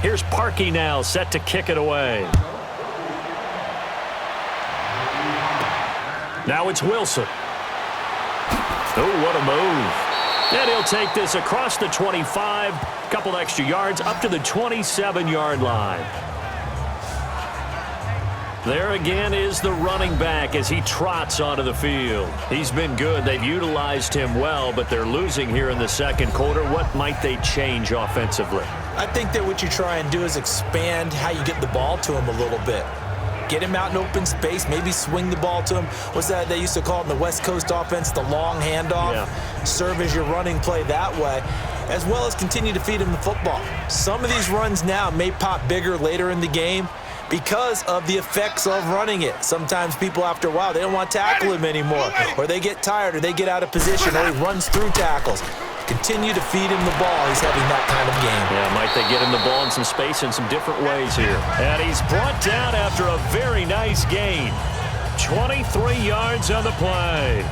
Here's Parkey now, set to kick it away. Now it's Wilson. Oh, what a move. And he'll take this across the 25, couple extra yards up to the 27-yard line. There again is the running back as he trots onto the field. He's been good. They've utilized him well, but they're losing here in the second quarter. What might they change offensively? I think that what you try and do is expand how you get the ball to him a little bit. Get him out in open space, maybe swing the ball to him. What's that they used to call it in the West Coast offense, the long handoff? Yeah. Serve as your running play that way, as well as continue to feed him the football. Some of these runs now may pop bigger later in the game because of the effects of running it. Sometimes people, after a while, they don't want to tackle him anymore, or they get tired, or they get out of position, or he runs through tackles. Continue to feed him the ball. He's having that kind of game. Yeah, might they get him the ball in some space in some different ways here. And he's brought down after a very nice gain. 23 yards on the play.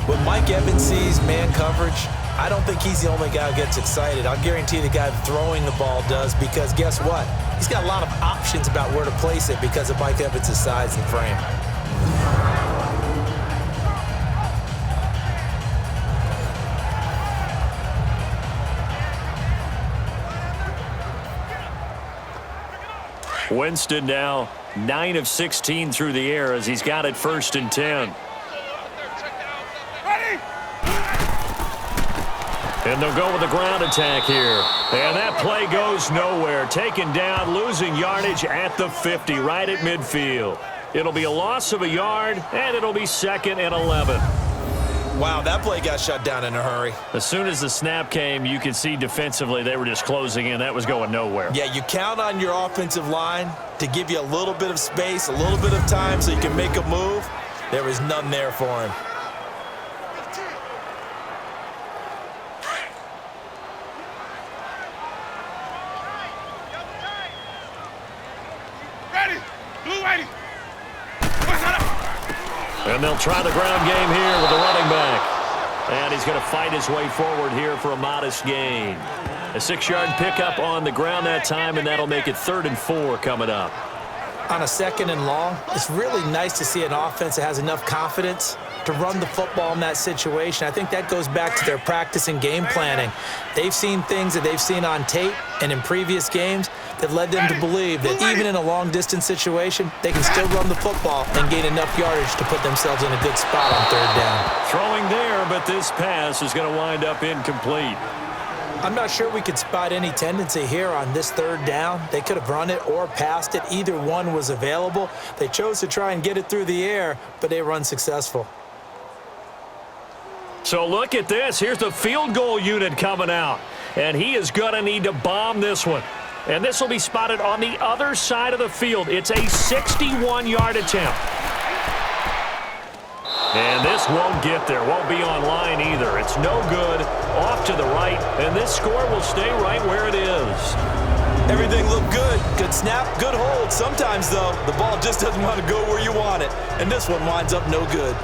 When Mike Evans sees man coverage, I don't think he's the only guy who gets excited. I'll guarantee the guy throwing the ball does, because guess what? He's got a lot of options about where to place it because of Mike Evans' size and frame. Winston now 9 of 16 through the air as he's got it 1st and 10. And they'll go with the ground attack here. And that play goes nowhere. Taken down, losing yardage at the 50, right at midfield. It'll be a loss of a yard, and it'll be 2nd and 11. Wow, that play got shut down in a hurry. As soon as the snap came, you could see defensively they were just closing in. That was going nowhere. Yeah, you count on your offensive line to give you a little bit of space, a little bit of time so you can make a move. There was none there for him. Ready. Blue ready. And they'll try the ground game here with the running back. And he's going to fight his way forward here for a modest gain. A 6-yard pickup on the ground that time, and that'll make it 3rd and 4 coming up. On a 2nd and long, it's really nice to see an offense that has enough confidence to run the football in that situation. I think that goes back to their practice and game planning. They've seen things that they've seen on tape and in previous games that led them to believe that even in a long-distance situation, they can still run the football and gain enough yardage to put themselves in a good spot on third down. Throwing there, but this pass is going to wind up incomplete. I'm not sure we could spot any tendency here on this third down. They could have run it or passed it. Either one was available. They chose to try and get it through the air, but they were unsuccessful. So look at this. Here's the field goal unit coming out. And he is going to need to bomb this one. And this will be spotted on the other side of the field. It's a 61-yard attempt. And this won't get there. Won't be on line either. It's no good. Off to the right. And this score will stay right where it is. Everything looked good. Good snap, good hold. Sometimes, though, the ball just doesn't want to go where you want it. And this one winds up no good.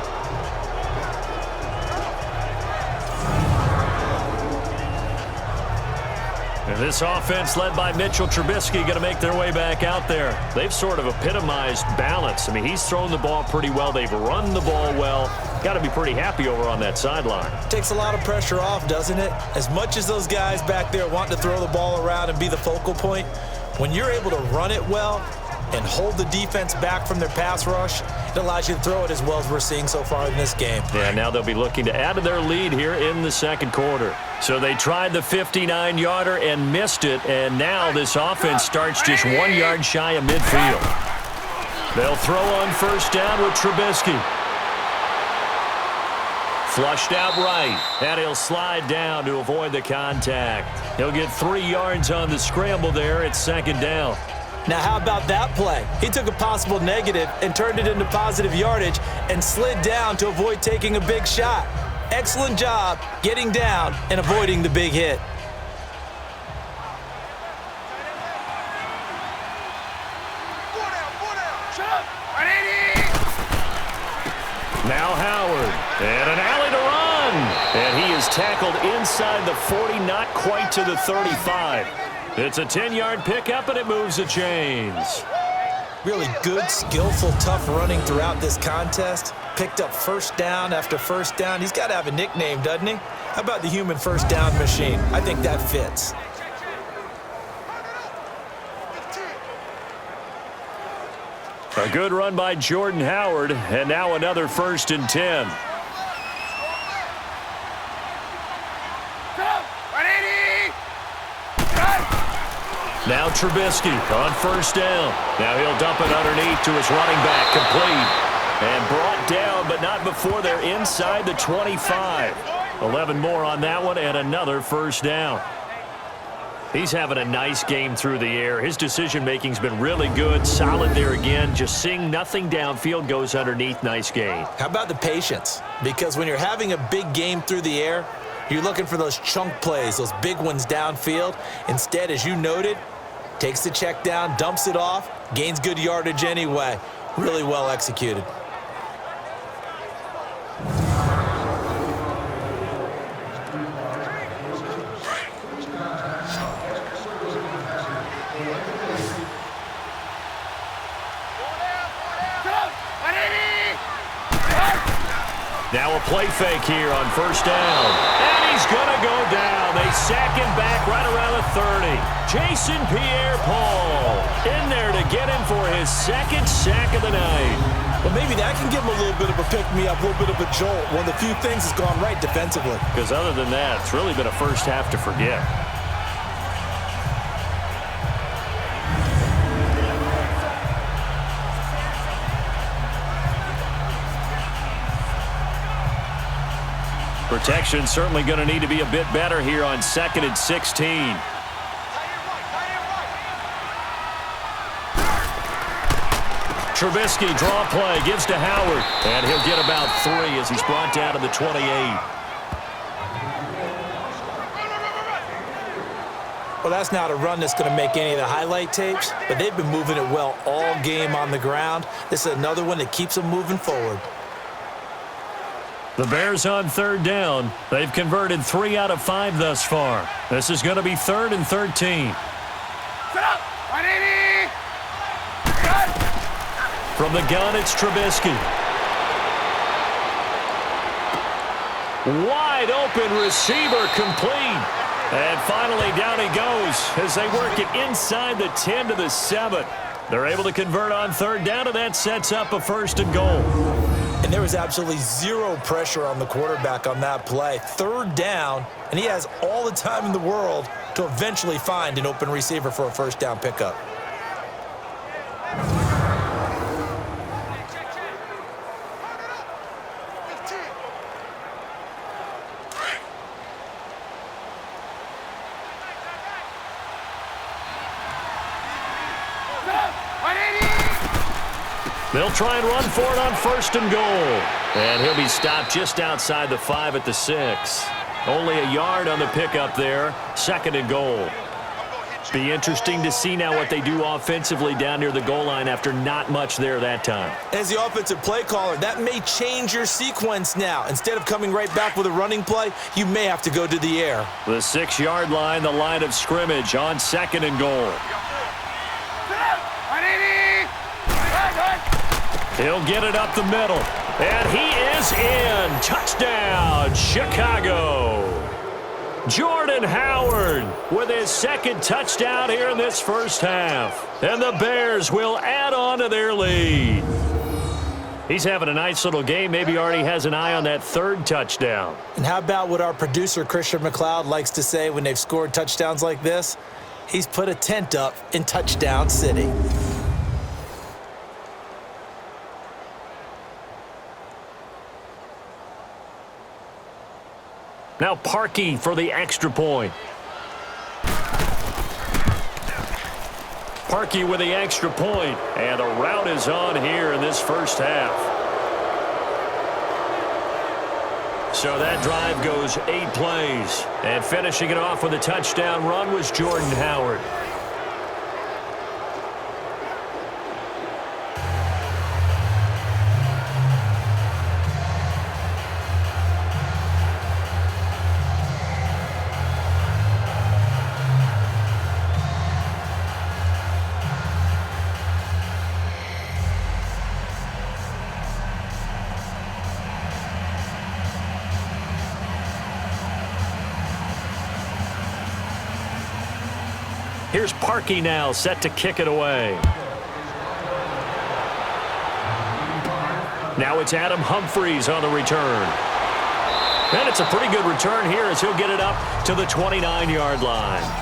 And this offense led by Mitchell Trubisky going to make their way back out there. They've sort of epitomized balance. I mean, he's thrown the ball pretty well. They've run the ball well. Got to be pretty happy over on that sideline. Takes a lot of pressure off, doesn't it? As much as those guys back there want to throw the ball around and be the focal point, when you're able to run it well and hold the defense back from their pass rush, it allows you to throw it as well as we're seeing so far in this game. Yeah, now they'll be looking to add to their lead here in the second quarter. So they tried the 59-yarder and missed it, and now this offense starts just 1 yard shy of midfield. They'll throw on first down with Trubisky. Flushed out right, and he'll slide down to avoid the contact. He'll get 3 yards on the scramble there at second down. Now, how about that play? He took a possible negative and turned it into positive yardage and slid down to avoid taking a big shot. Excellent job getting down and avoiding the big hit. Now Howard, and an alley to run. And he is tackled inside the 40, not quite to the 35. It's a 10-yard pickup, and it moves the chains. Really good, skillful, tough running throughout this contest. Picked up first down after first down. He's got to have a nickname, doesn't he? How about the human first down machine? I think that fits. A good run by Jordan Howard, and now another 1st and 10. Now Trubisky on first down. Now he'll dump it underneath to his running back, complete. And brought down, but not before they're inside the 25. 11 more on that one, and another first down. He's having a nice game through the air. His decision-making's been really good. Solid there again. Just seeing nothing downfield, goes underneath. Nice gain. How about the patience? Because when you're having a big game through the air, you're looking for those chunk plays, those big ones downfield. Instead, as you noted, takes the check down, dumps it off, gains good yardage anyway. Really well executed. Now a play fake here on first down. And he's going to go down. They sack him back right around the 30. Jason Pierre-Paul in there to get him for his second sack of the night. Well, maybe that can give him a little bit of a pick-me-up, a little bit of a jolt. One of the few things that's gone right defensively. Because other than that, it's really been a first half to forget. Protection certainly going to need to be a bit better here on 2nd and 16. Trubisky draw play, gives to Howard, and he'll get about 3 as he's brought down to the 28. Well, that's not a run that's going to make any of the highlight tapes, but they've been moving it well all game on the ground. This is another one that keeps them moving forward. The Bears on third down. They've converted 3 out of 5 thus far. This is going to be 3rd and 13. From the gun, it's Trubisky. Wide open receiver complete. And finally, down he goes as they work it inside the 10 to the 7. They're able to convert on third down, and that sets up a 1st and goal. And there was absolutely zero pressure on the quarterback on that play. Third down, and he has all the time in the world to eventually find an open receiver for a 1st down pickup. They'll try and run for it on 1st and goal. And he'll be stopped just outside the 5 at the 6. Only a yard on the pickup there. 2nd and goal. Be interesting to see now what they do offensively down near the goal line after not much there that time. As the offensive play caller, that may change your sequence now. Instead of coming right back with a running play, you may have to go to the air. The 6-yard line, the line of scrimmage on 2nd and goal. He'll get it up the middle. And he is in. Touchdown, Chicago. Jordan Howard with his 2nd touchdown here in this first half. And the Bears will add on to their lead. He's having a nice little game. Maybe already has an eye on that 3rd touchdown. And how about what our producer, Christian McLeod, likes to say when they've scored touchdowns like this? He's put a tent up in Touchdown City. Now Parkey for the extra point. Parkey with the extra point. And a rout is on here in this first half. So that drive goes 8 plays. And finishing it off with a touchdown run was Jordan Howard. Here's Parkey now, set to kick it away. Now it's Adam Humphries on the return. And it's a pretty good return here as he'll get it up to the 29-yard line.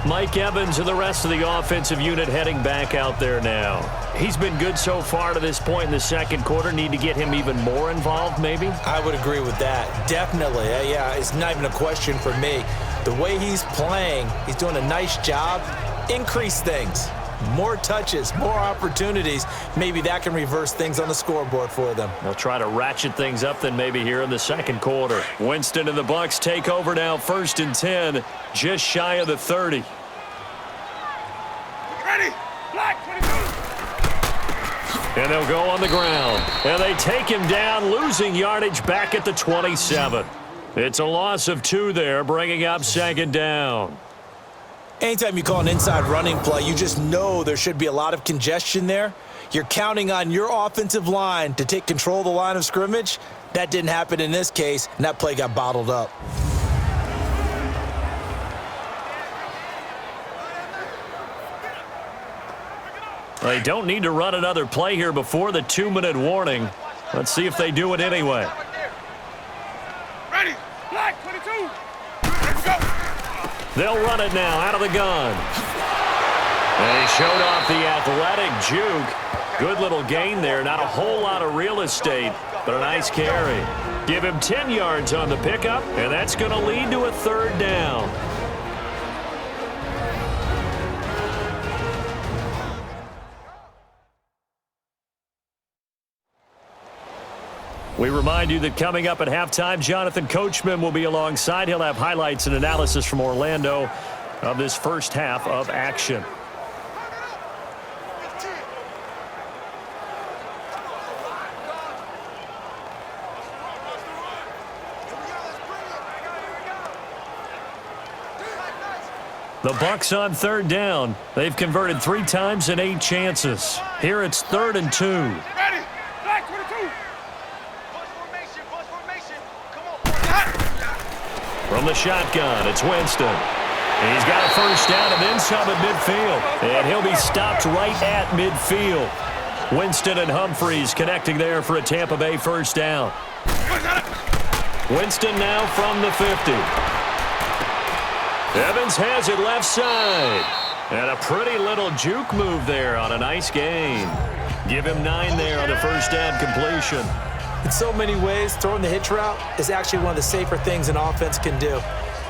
Mike Evans and the rest of the offensive unit heading back out there now. He's been good so far to this point in the 2nd quarter. Need to get him even more involved, maybe? I would agree with that. Definitely. Yeah, it's not even a question for me. The way he's playing, he's doing a nice job. Increase things. More touches, more opportunities. Maybe that can reverse things on the scoreboard for them. They'll try to ratchet things up then maybe here in the 2nd quarter. Winston and the Bucs take over now, 1st and 10, just shy of the 30. Ready? Black 22. And they'll go on the ground. And they take him down, losing yardage back at the 27. It's a loss of 2 there, bringing up 2nd down. Anytime you call an inside running play, you just know there should be a lot of congestion there. You're counting on your offensive line to take control of the line of scrimmage. That didn't happen in this case, and that play got bottled up. They don't need to run another play here before the 2-minute warning. Let's see if they do it anyway. Ready? Black 22. Let's go. They'll run it now out of the gun. They showed off the athletic juke. Good little gain there. Not a whole lot of real estate, but a nice carry. Give him 10 yards on the pickup, and that's going to lead to a 3rd down. We remind you that coming up at halftime, Jonathan Coachman will be alongside. He'll have highlights and analysis from Orlando of this first half of action. The Bucs on 3rd down. They've converted 3 times in 8 chances. Here it's 3rd and 2. Ready? Black 22. From the shotgun, it's Winston. He's got a first down and then some at midfield. And he'll be stopped right at midfield. Winston and Humphries connecting there for a Tampa Bay first down. Winston now from the 50. Evans has it left side. And a pretty little juke move there on a nice gain. Give him 9 there on the first down completion. In so many ways, throwing the hitch route is actually one of the safer things an offense can do.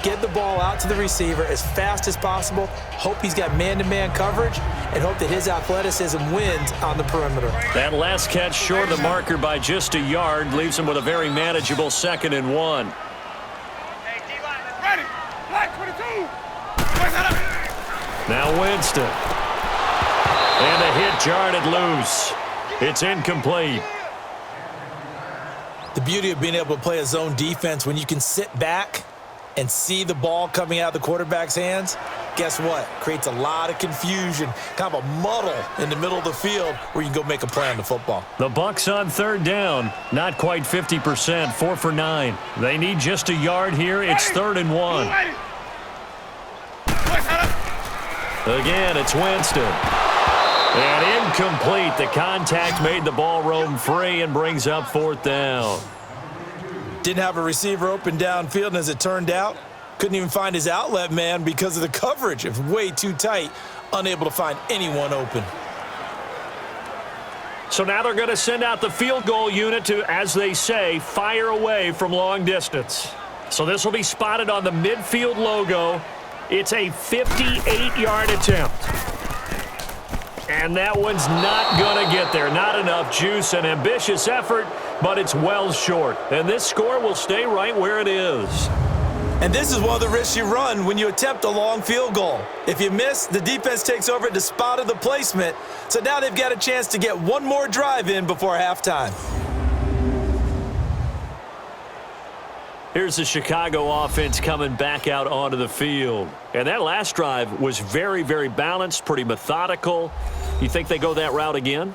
Get the ball out to the receiver as fast as possible, hope he's got man-to-man coverage, and hope that his athleticism wins on the perimeter. That last catch short of the marker by just a yard leaves him with a very manageable 2nd and 1. Ready. Black 22. Now Winston. And a hit jarred it loose. It's incomplete. The beauty of being able to play a zone defense when you can sit back and see the ball coming out of the quarterback's hands, guess what? Creates a lot of confusion, kind of a muddle in the middle of the field where you can go make a play on the football. The Bucs on 3rd down, not quite 50%, 4 for 9. They need just a yard here. It's 3rd and 1. Again, it's Winston. And incomplete. The contact made the ball roam free and brings up 4th down. Didn't have a receiver open downfield, and as it turned out, couldn't even find his outlet man because of the coverage. It was way too tight, unable to find anyone open. So now they're going to send out the field goal unit to, as they say, fire away from long distance. So this will be spotted on the midfield logo. It's a 58-yard attempt. And that one's not going to get there. Not enough juice. An ambitious effort, but it's well short. And this score will stay right where it is. And this is one of the risks you run when you attempt a long field goal. If you miss, the defense takes over at the spot of the placement. So now they've got a chance to get one more drive in before halftime. Here's the Chicago offense coming back out onto the field. And that last drive was very, very balanced, pretty methodical. You think they go that route again?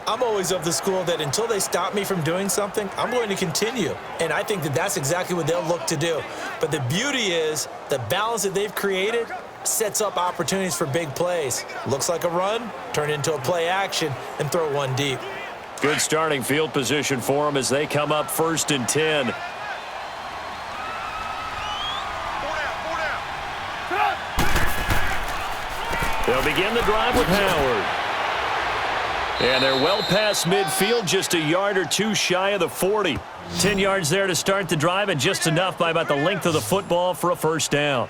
I'm always of the school that until they stop me from doing something, I'm going to continue. And I think that that's exactly what they'll look to do. But the beauty is the balance that they've created sets up opportunities for big plays. Looks like a run, turn into a play action, and throw one deep. Good starting field position for them as they come up 1st and 10. They'll begin the drive with Howard. And they're well past midfield, just a yard or two shy of the 40. 10 yards there to start the drive, and just enough by about the length of the football for a first down.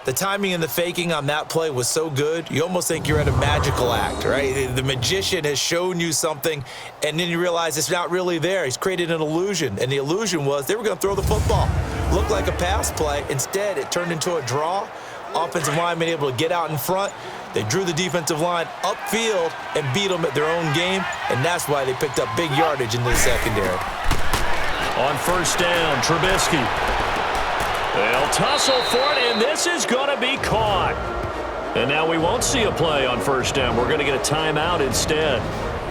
The timing and the faking on that play was so good, you almost think you're at a magical act, right? The magician has shown you something, and then you realize it's not really there. He's created an illusion, and the illusion was they were going to throw the football. Looked like a pass play. Instead, it turned into a draw. Offensive linemen able to get out in front. They drew the defensive line upfield and beat them at their own game, and that's why they picked up big yardage in the secondary. On first down, Trubisky. They'll tussle for it, and this is going to be caught. And now we won't see a play on first down. We're going to get a timeout instead,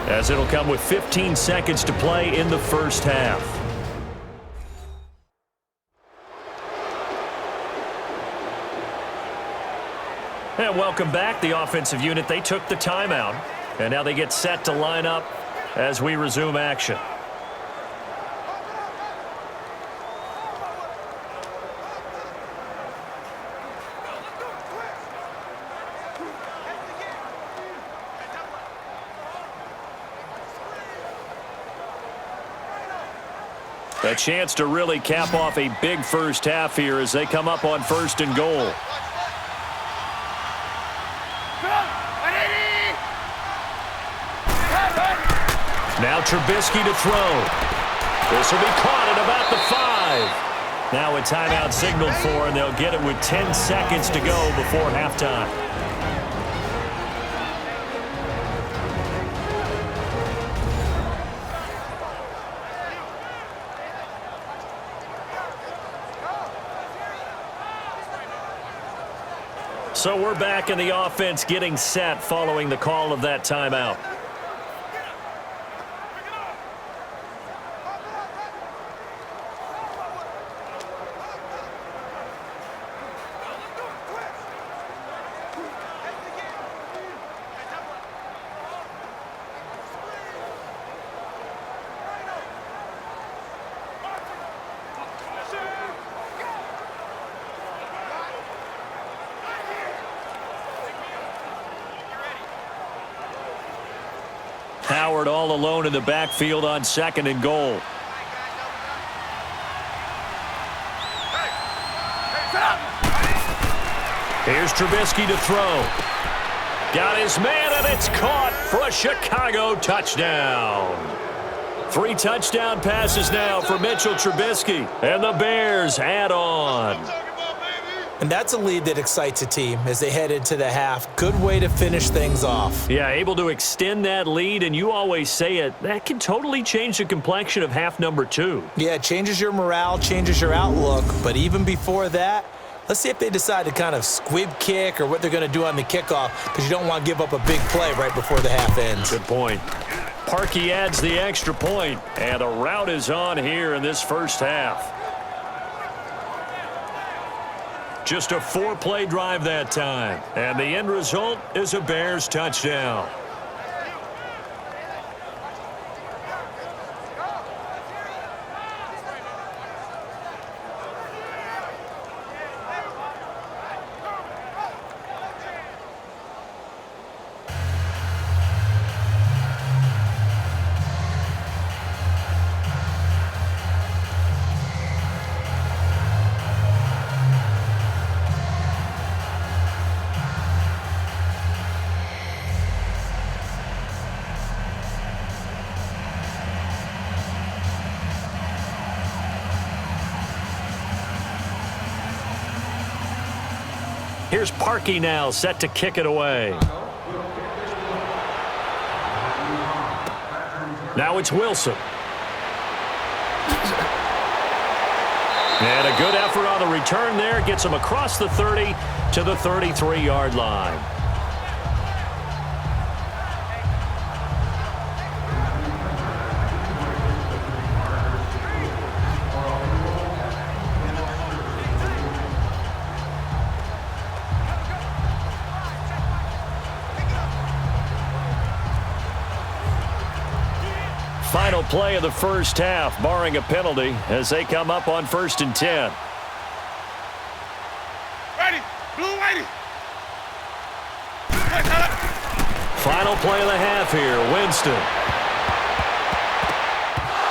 as it'll come with 15 seconds to play in the first half. And welcome back. The offensive unit, they took the timeout, and now they get set to line up as we resume action. A chance to really cap off a big first half here as they come up on 1st and goal. Now Trubisky to throw. This will be caught at about the 5. Now a timeout signaled for, and they'll get it with 10 seconds to go before halftime. So we're back in the offense getting set following the call of that timeout. Howard all alone in the backfield on 2nd and goal. Here's Trubisky to throw. Got his man, and it's caught for a Chicago touchdown. 3 touchdown passes now for Mitchell Trubisky, and the Bears add on. And that's a lead that excites a team as they head into the half. Good way to finish things off. Yeah, able to extend that lead, and you always say it, that can totally change the complexion of half number 2. Yeah, it changes your morale, changes your outlook. But even before that, let's see if they decide to kind of squib kick or what they're going to do on the kickoff, because you don't want to give up a big play right before the half ends. Good point. Parkey adds the extra point, and the route is on here in this first half. Just a 4-play drive that time, and the end result is a Bears touchdown. Here's Parkey now, set to kick it away. Now it's Wilson. And a good effort on the return there. Gets him across the 30 to the 33-yard line. Final play of the first half, barring a penalty, as they come up on 1st and 10. Ready, blue, ready. Final play of the half here, Winston.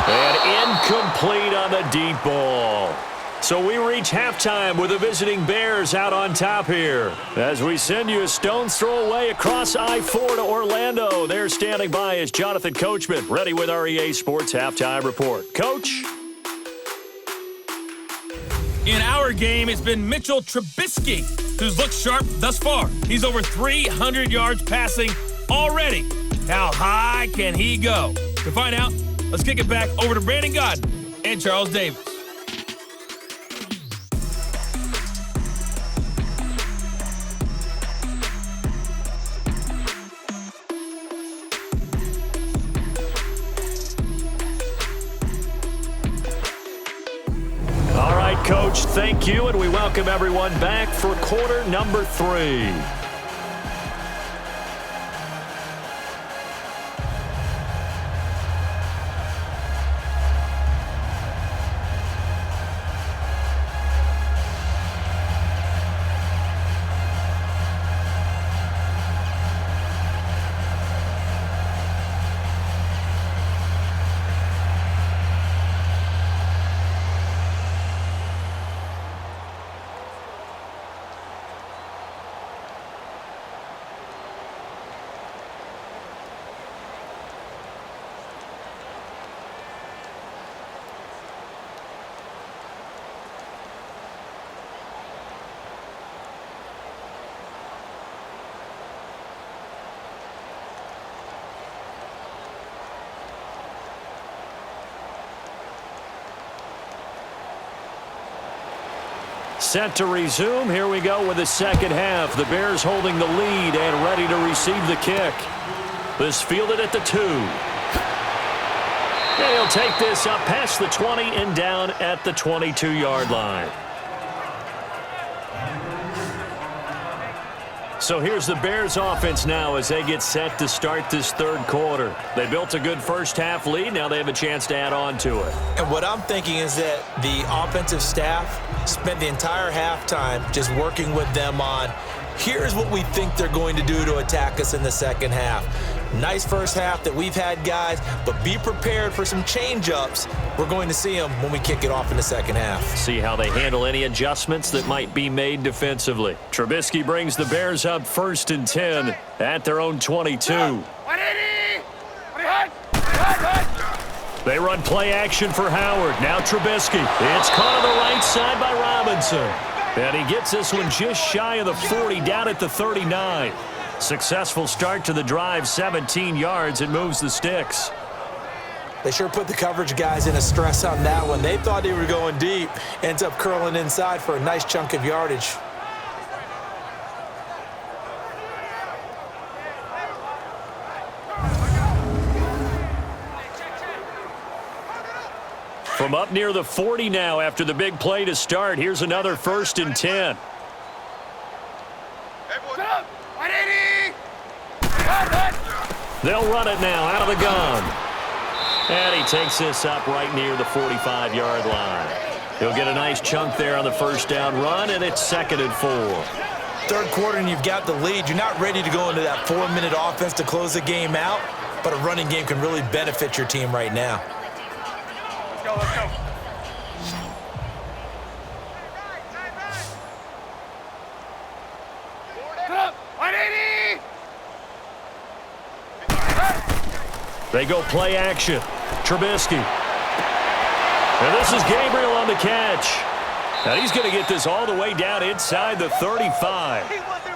And incomplete on the deep ball. So we reach halftime with the visiting Bears out on top here. As we send you a stone's throw away across I-4 to Orlando. There standing by is Jonathan Coachman, ready with our EA Sports Halftime Report. Coach? In our game, it's been Mitchell Trubisky, who's looked sharp thus far. He's over 300 yards passing already. How high can he go? To find out, let's kick it back over to Brandon Godden and Charles Davis. Coach, thank you, and we welcome everyone back for quarter number 3. Set to resume. Here we go with the second half. The Bears holding the lead and ready to receive the kick. This fielded at the 2. And he'll take this up past the 20 and down at the 22-yard line. So here's the Bears offense now as they get set to start this third quarter. They built a good first half lead. Now they have a chance to add on to it. And what I'm thinking is that the offensive staff spent the entire halftime just working with them on Here's what we think they're going to do to attack us in the second half. Nice first half that we've had, guys, but be prepared for some change-ups. We're going to see them when we kick it off in the second half. See how they handle any adjustments that might be made defensively. Trubisky brings the Bears up 1st and 10 at their own 22. They run play action for Howard. Now Trubisky. It's caught on the right side by Robinson. And he gets this one just shy of the 40, down at the 39. Successful start to the drive, 17 yards. It moves the sticks. They sure put the coverage guys in a stress on that one. They thought they were going deep. Ends up curling inside for a nice chunk of yardage. From up near the 40 now after the big play to start. Here's another 1st and 10. They'll run it now out of the gun. And he takes this up right near the 45-yard line. He'll get a nice chunk there on the first down run, and it's 2nd and 4. Third quarter and you've got the lead. You're not ready to go into that 4-minute offense to close the game out, but a running game can really benefit your team right now. Let's go. They go play action. Trubisky. And this is Gabriel on the catch. And he's going to get this all the way down inside the 35.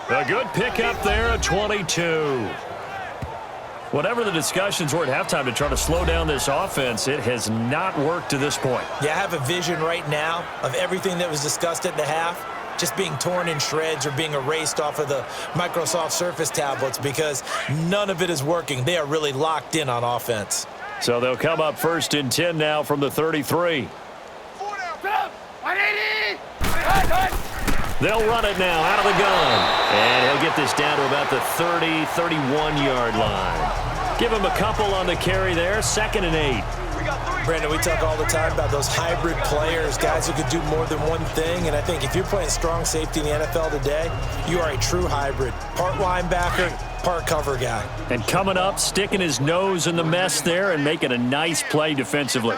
A good pickup there at 22. Whatever the discussions were at halftime to try to slow down this offense, it has not worked to this point. Yeah, I have a vision right now of everything that was discussed at the half just being torn in shreds or being erased off of the Microsoft Surface tablets because none of it is working. They are really locked in on offense. So they'll come up 1st and 10 now from the 33. They'll run it now out of the gun. And he'll get this down to about the 30, 31-yard line. Give him a couple on the carry there. 2nd and 8. Brandon, we talk all the time about those hybrid players, guys who could do more than one thing. And I think if you're playing strong safety in the NFL today, you are a true hybrid. Part linebacker, part cover guy. And coming up, sticking his nose in the mess there and making a nice play defensively.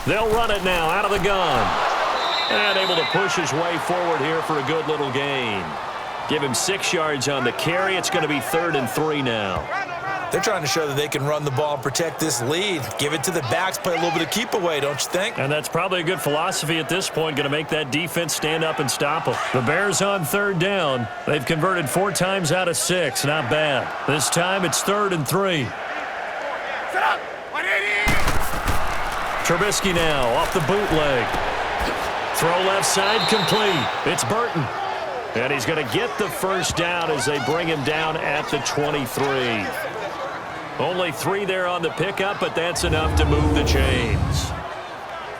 They'll run it now out of the gun. And able to push his way forward here for a good little gain. Give him 6 yards on the carry. It's going to be 3rd and 3 now. They're trying to show that they can run the ball and protect this lead. Give it to the backs, play a little bit of keep away, don't you think? And that's probably a good philosophy at this point, going to make that defense stand up and stop them. The Bears on 3rd down. They've converted 4 times out of 6. Not bad. This time it's 3rd and 3. Trubisky now off the bootleg. Throw left side complete. It's Burton. And he's going to get the first down as they bring him down at the 23. Only 3 there on the pickup, but that's enough to move the chains.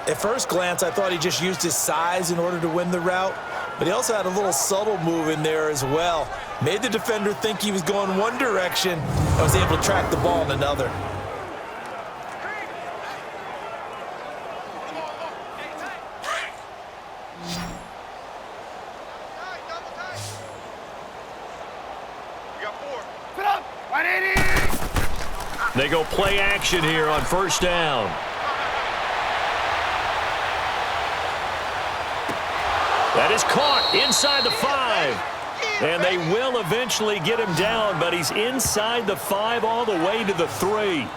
At first glance, I thought he just used his size in order to win the route, but he also had a little subtle move in there as well. Made the defender think he was going one direction and was able to track the ball in another. They go play action here on 1st down. That is caught inside the 5. And they will eventually get him down, but he's inside the 5 all the way to the 3.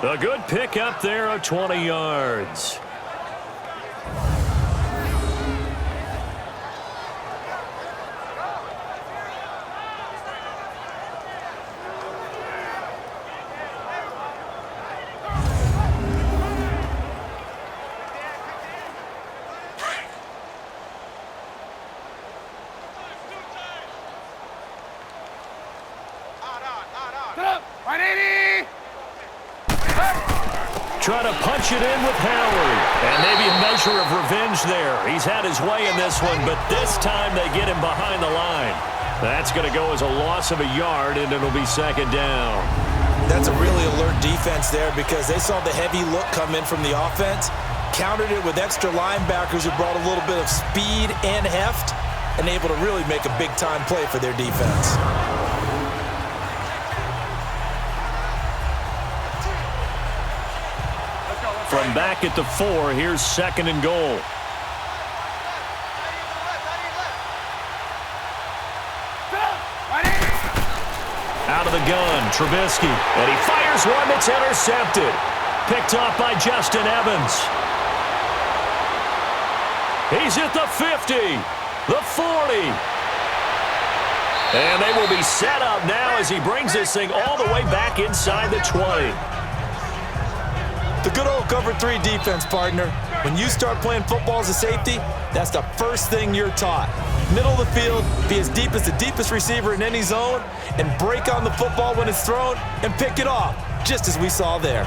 A good pick up there of 20 yards. Try to punch it in with Howard. And maybe a measure of revenge there. He's had his way in this one, but this time they get him behind the line. That's going to go as a loss of a yard, and it'll be 2nd down. That's a really alert defense there because they saw the heavy look come in from the offense. countered it with extra linebackers who brought a little bit of speed and heft and able to really make a big-time play for their defense. From back at the 4, here's 2nd and goal. Out of the gun, Trubisky. And he fires one that's intercepted. Picked off by Justin Evans. He's at the 50, the 40. And they will be set up now as he brings this thing all the way back inside the 20. The good old cover 3 defense, partner. When you start playing football as a safety, that's the first thing you're taught. Middle of the field, be as deep as the deepest receiver in any zone, and break on the football when it's thrown and pick it off, just as we saw there.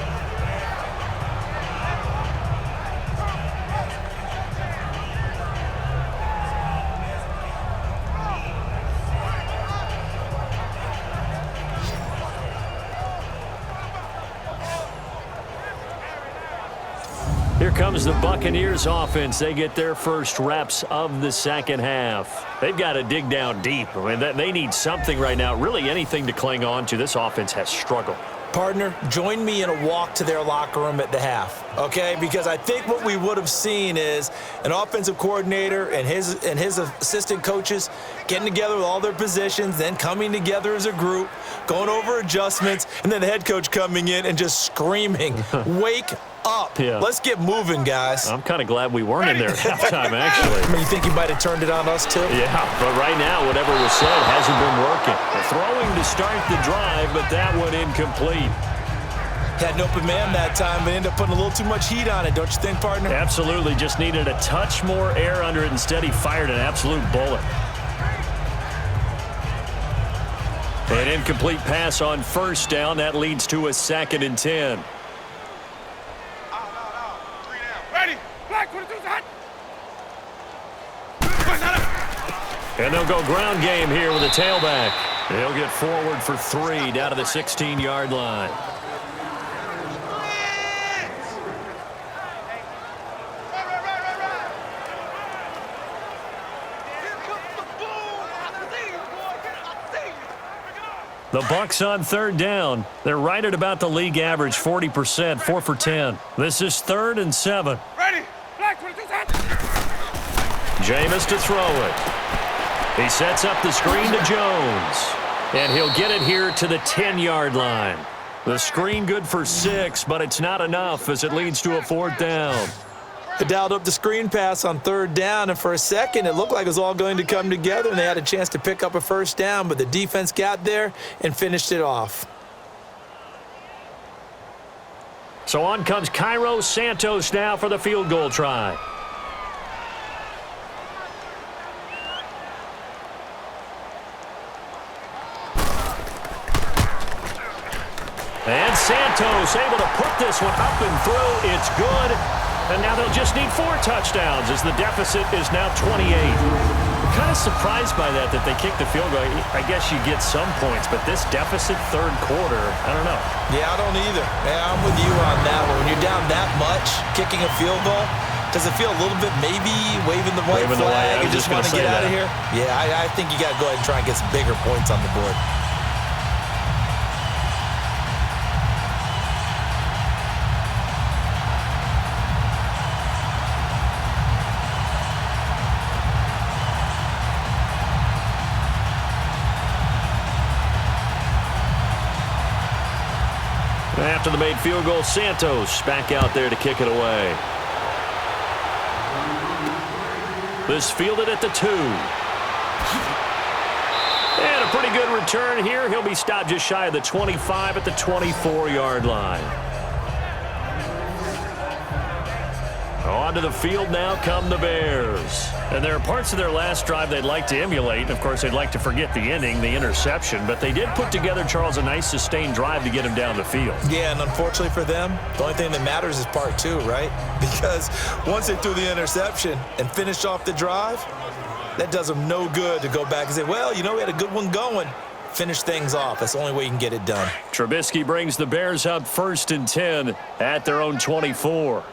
Here comes the Buccaneers offense. They get their first reps of the second half. They've got to dig down deep. I mean, they need something right now, really anything to cling on to. This offense has struggled. Partner, join me in a walk to their locker room at the half, okay? Because I think what we would have seen is an offensive coordinator and his assistant coaches getting together with all their positions, then coming together as a group, going over adjustments, and then the head coach coming in and just screaming, wake up. Yeah. Let's get moving, guys. I'm kind of glad we weren't in there at halftime, actually. I mean, you think he might have turned it on us, too? Yeah, but right now, whatever was said hasn't been working. They're throwing to start the drive, but that one incomplete. Had an open man that time, but ended up putting a little too much heat on it, don't you think, partner? Absolutely. Just needed a touch more air under it. Instead, he fired an absolute bullet. An incomplete pass on first down. That leads to a 2nd and 10. And they'll go ground game here with a tailback. They'll get forward for 3 down to the 16-yard line. The Bucs on 3rd down. They're right at about the league average, 40%, 4 for 10. This is 3rd and 7. Ready. Black 22 set. Jameis to throw it. He sets up the screen to Jones. And he'll get it here to the 10-yard line. The screen good for 6, but it's not enough as it leads to a 4th down. They dialed up the screen pass on 3rd down, and for a second, it looked like it was all going to come together, and they had a chance to pick up a 1st down, but the defense got there and finished it off. So on comes Cairo Santos now for the field goal try. And Santos able to put this one up and through. It's good. And now they'll just need 4 touchdowns as the deficit is now 28. I'm kind of surprised by that they kicked the field goal. I guess you get some points, but this deficit 3rd quarter, I don't know. Yeah, I don't either. Yeah, I'm with you on that one. When you're down that much, kicking a field goal, does it feel a little bit maybe waving the white flag and just want to get out of here? Yeah, I think you got to go ahead and try and get some bigger points on the board. After the made field goal, Santos back out there to kick it away. This fielded at the 2. And a pretty good return here. He'll be stopped just shy of the 25 at the 24-yard line. Onto the field now come the Bears. And there are parts of their last drive they'd like to emulate. And, of course, they'd like to forget the ending, the interception. But they did put together, Charles, a nice sustained drive to get him down the field. Yeah, and unfortunately for them, the only thing that matters is part 2, right? Because once they threw the interception and finished off the drive, that does them no good to go back and say, well, you know, we had a good one going. Finish things off. That's the only way you can get it done. Trubisky brings the Bears up 1st and 10 at their own 24.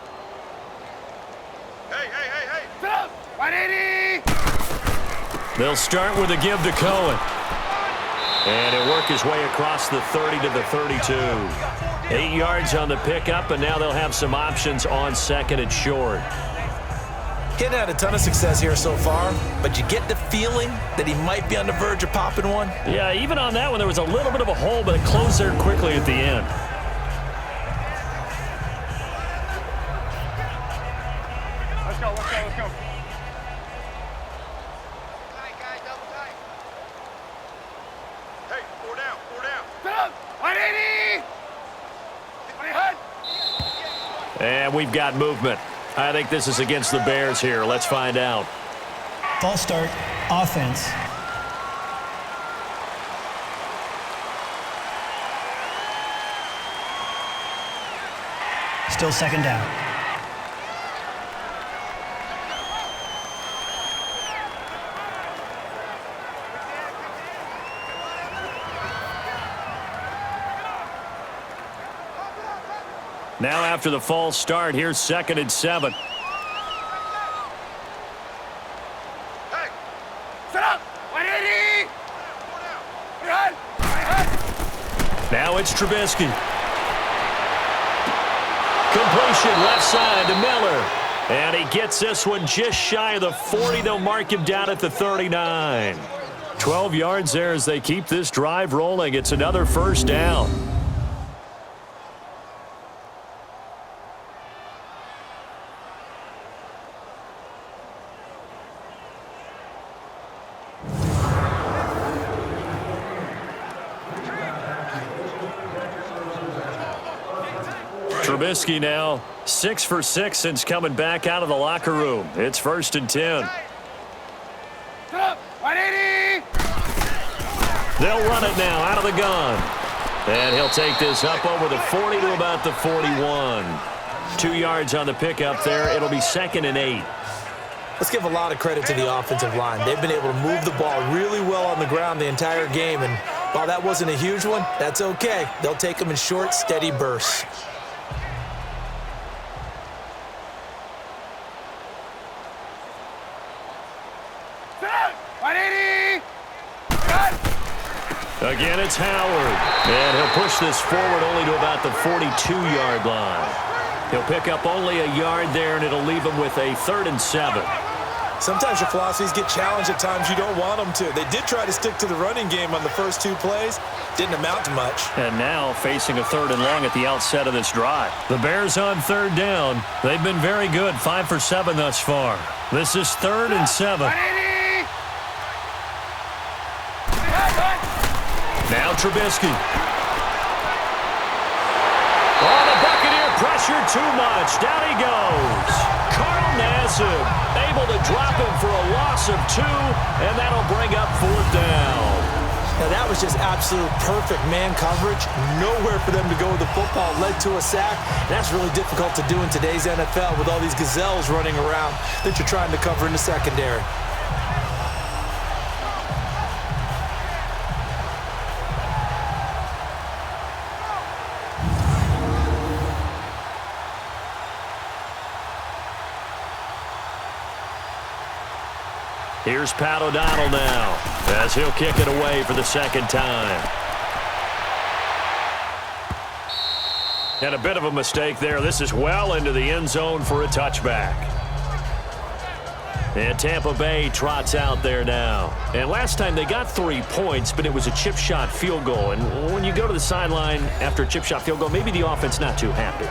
They'll start with a give to Cohen. And he'll work his way across the 30 to the 32. 8 yards on the pickup, and now they'll have some options on 2nd and short. He hadn't had a ton of success here so far, but you get the feeling that he might be on the verge of popping one. Yeah, even on that one, there was a little bit of a hole, but it closed there quickly at the end. Let's go, let's go, let's go. Hey, four down, four down. Sit up! 180! 180! And we've got movement. I think this is against the Bears here. Let's find out. False start, offense. Still 2nd down. Now after the false start, here's 2nd and 7. Hey! Sit up! 180! Now it's Trubisky. Completion left side to Miller. And he gets this one just shy of the 40. They'll mark him down at the 39. 12 yards there as they keep this drive rolling. It's another 1st down. Trubisky now 6 for 6 since coming back out of the locker room. It's 1st and 10. 180! They'll run it now out of the gun. And he'll take this up over the 40 to about the 41. 2 yards on the pickup there. It'll be 2nd and 8. Let's give a lot of credit to the offensive line. They've been able to move the ball really well on the ground the entire game. And while that wasn't a huge one, that's okay. They'll take them in short, steady bursts. Again, it's Howard. And he'll push this forward only to about the 42-yard line. He'll pick up only a yard there, and it'll leave him with a 3rd and 7. Sometimes your philosophies get challenged at times you don't want them to. They did try to stick to the running game on the first 2 plays. Didn't amount to much. And now facing a 3rd and long at the outset of this drive. The Bears on 3rd down. They've been very good, 5 for 7 thus far. This is 3rd and 7. Now Trubisky. Oh, the Buccaneer pressure too much. Down he goes. Carl Nassib able to drop him for a loss of 2, and that'll bring up 4th down. Now that was just absolute perfect man coverage. Nowhere for them to go with the football. Led to a sack. That's really difficult to do in today's NFL with all these gazelles running around that you're trying to cover in the secondary. Here's Pat O'Donnell now as he'll kick it away for the 2nd time. And a bit of a mistake there. This is well into the end zone for a touchback. And Tampa Bay trots out there now. And last time they got 3 points, but it was a chip shot field goal. And when you go to the sideline after a chip shot field goal, maybe the offense not too happy.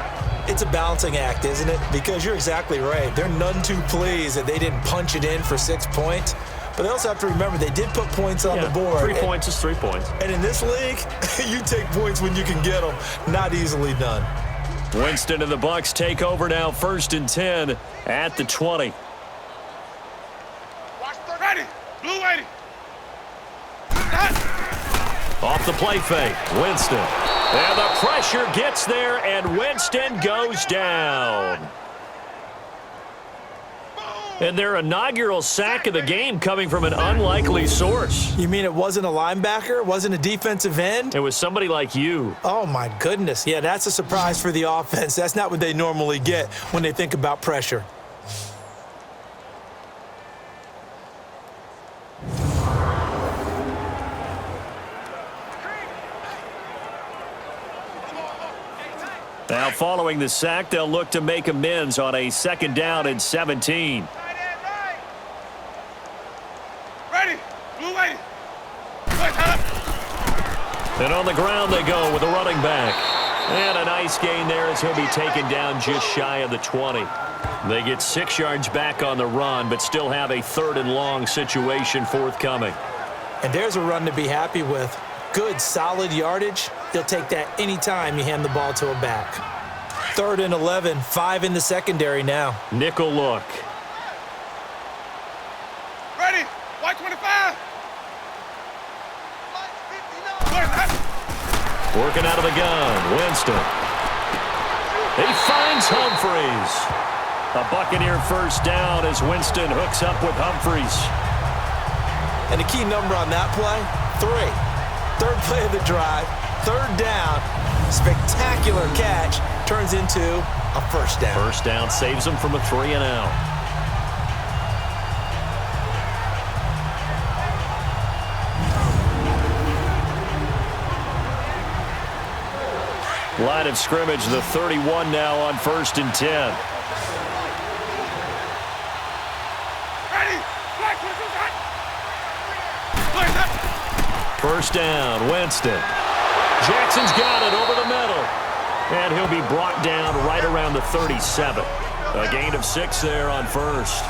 It's a balancing act, isn't it? Because you're exactly right. They're none too pleased that they didn't punch it in for 6 points. But they also have to remember they did put points on the board. 3 points is 3 points. And in this league, you take points when you can get them. Not easily done. Winston and the Bucs take over now, 1st and 10 at the 20. Watch the ready. Blue 80. Off the play fake, Winston. And the pressure gets there, and Winston goes down. And their inaugural sack of the game coming from an unlikely source. You mean it wasn't a linebacker? It wasn't a defensive end? It was somebody like you. Oh, my goodness. Yeah, that's a surprise for the offense. That's not what they normally get when they think about pressure. Now following the sack, they'll look to make amends on a 2nd down and 17. Ready. Blue lady. And on the ground they go with a running back. And a nice gain there as he'll be taken down just shy of the 20. They get 6 yards back on the run, but still have a 3rd and long situation forthcoming. And there's a run to be happy with. Good, solid yardage. He'll take that anytime you hand the ball to a back. 3rd and 11, 5 in the secondary now. Nickel look. Ready. White 25. Working out of the gun, Winston. He finds Humphries. A Buccaneer 1st down as Winston hooks up with Humphries. And the key number on that play, 3. 3rd play of the drive, 3rd down, spectacular catch, turns into a 1st down. 1st down saves him from a 3 and out. Line of scrimmage, the 31 now on 1st and 10. First down, Winston. Jackson's got it over the middle. And he'll be brought down right around the 37. A gain of 6 there on 1st.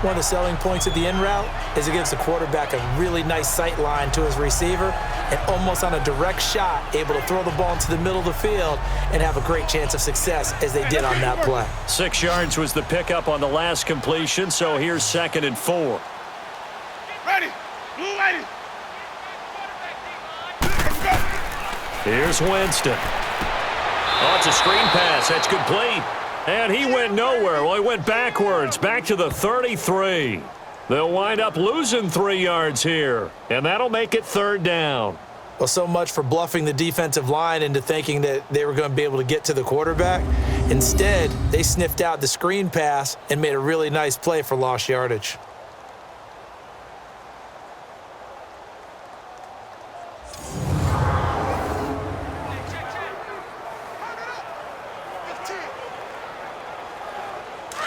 One of the selling points of the in route is it gives the quarterback a really nice sight line to his receiver and almost on a direct shot able to throw the ball into the middle of the field and have a great chance of success as they did on that play. 6 yards was the pickup on the last completion, so here's 2nd and 4. Ready. Blue lady. Here's Winston. Oh, it's a screen pass. That's complete. And he went nowhere. Well, he went backwards, back to the 33. They'll wind up losing 3 yards here, and that'll make it 3rd down. Well, so much for bluffing the defensive line into thinking that they were going to be able to get to the quarterback. Instead, they sniffed out the screen pass and made a really nice play for lost yardage.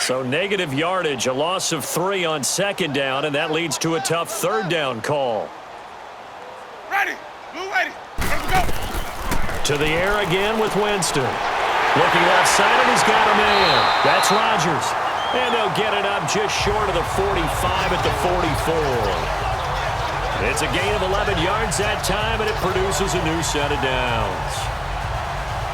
So negative yardage, a loss of 3 on 2nd down, and that leads to a tough 3rd down call. Ready. Blue lady. Let's go. To the air again with Winston. Looking left side, and he's got a man. That's Rodgers. And they'll get it up just short of the 45 at the 44. It's a gain of 11 yards that time, and it produces a new set of downs.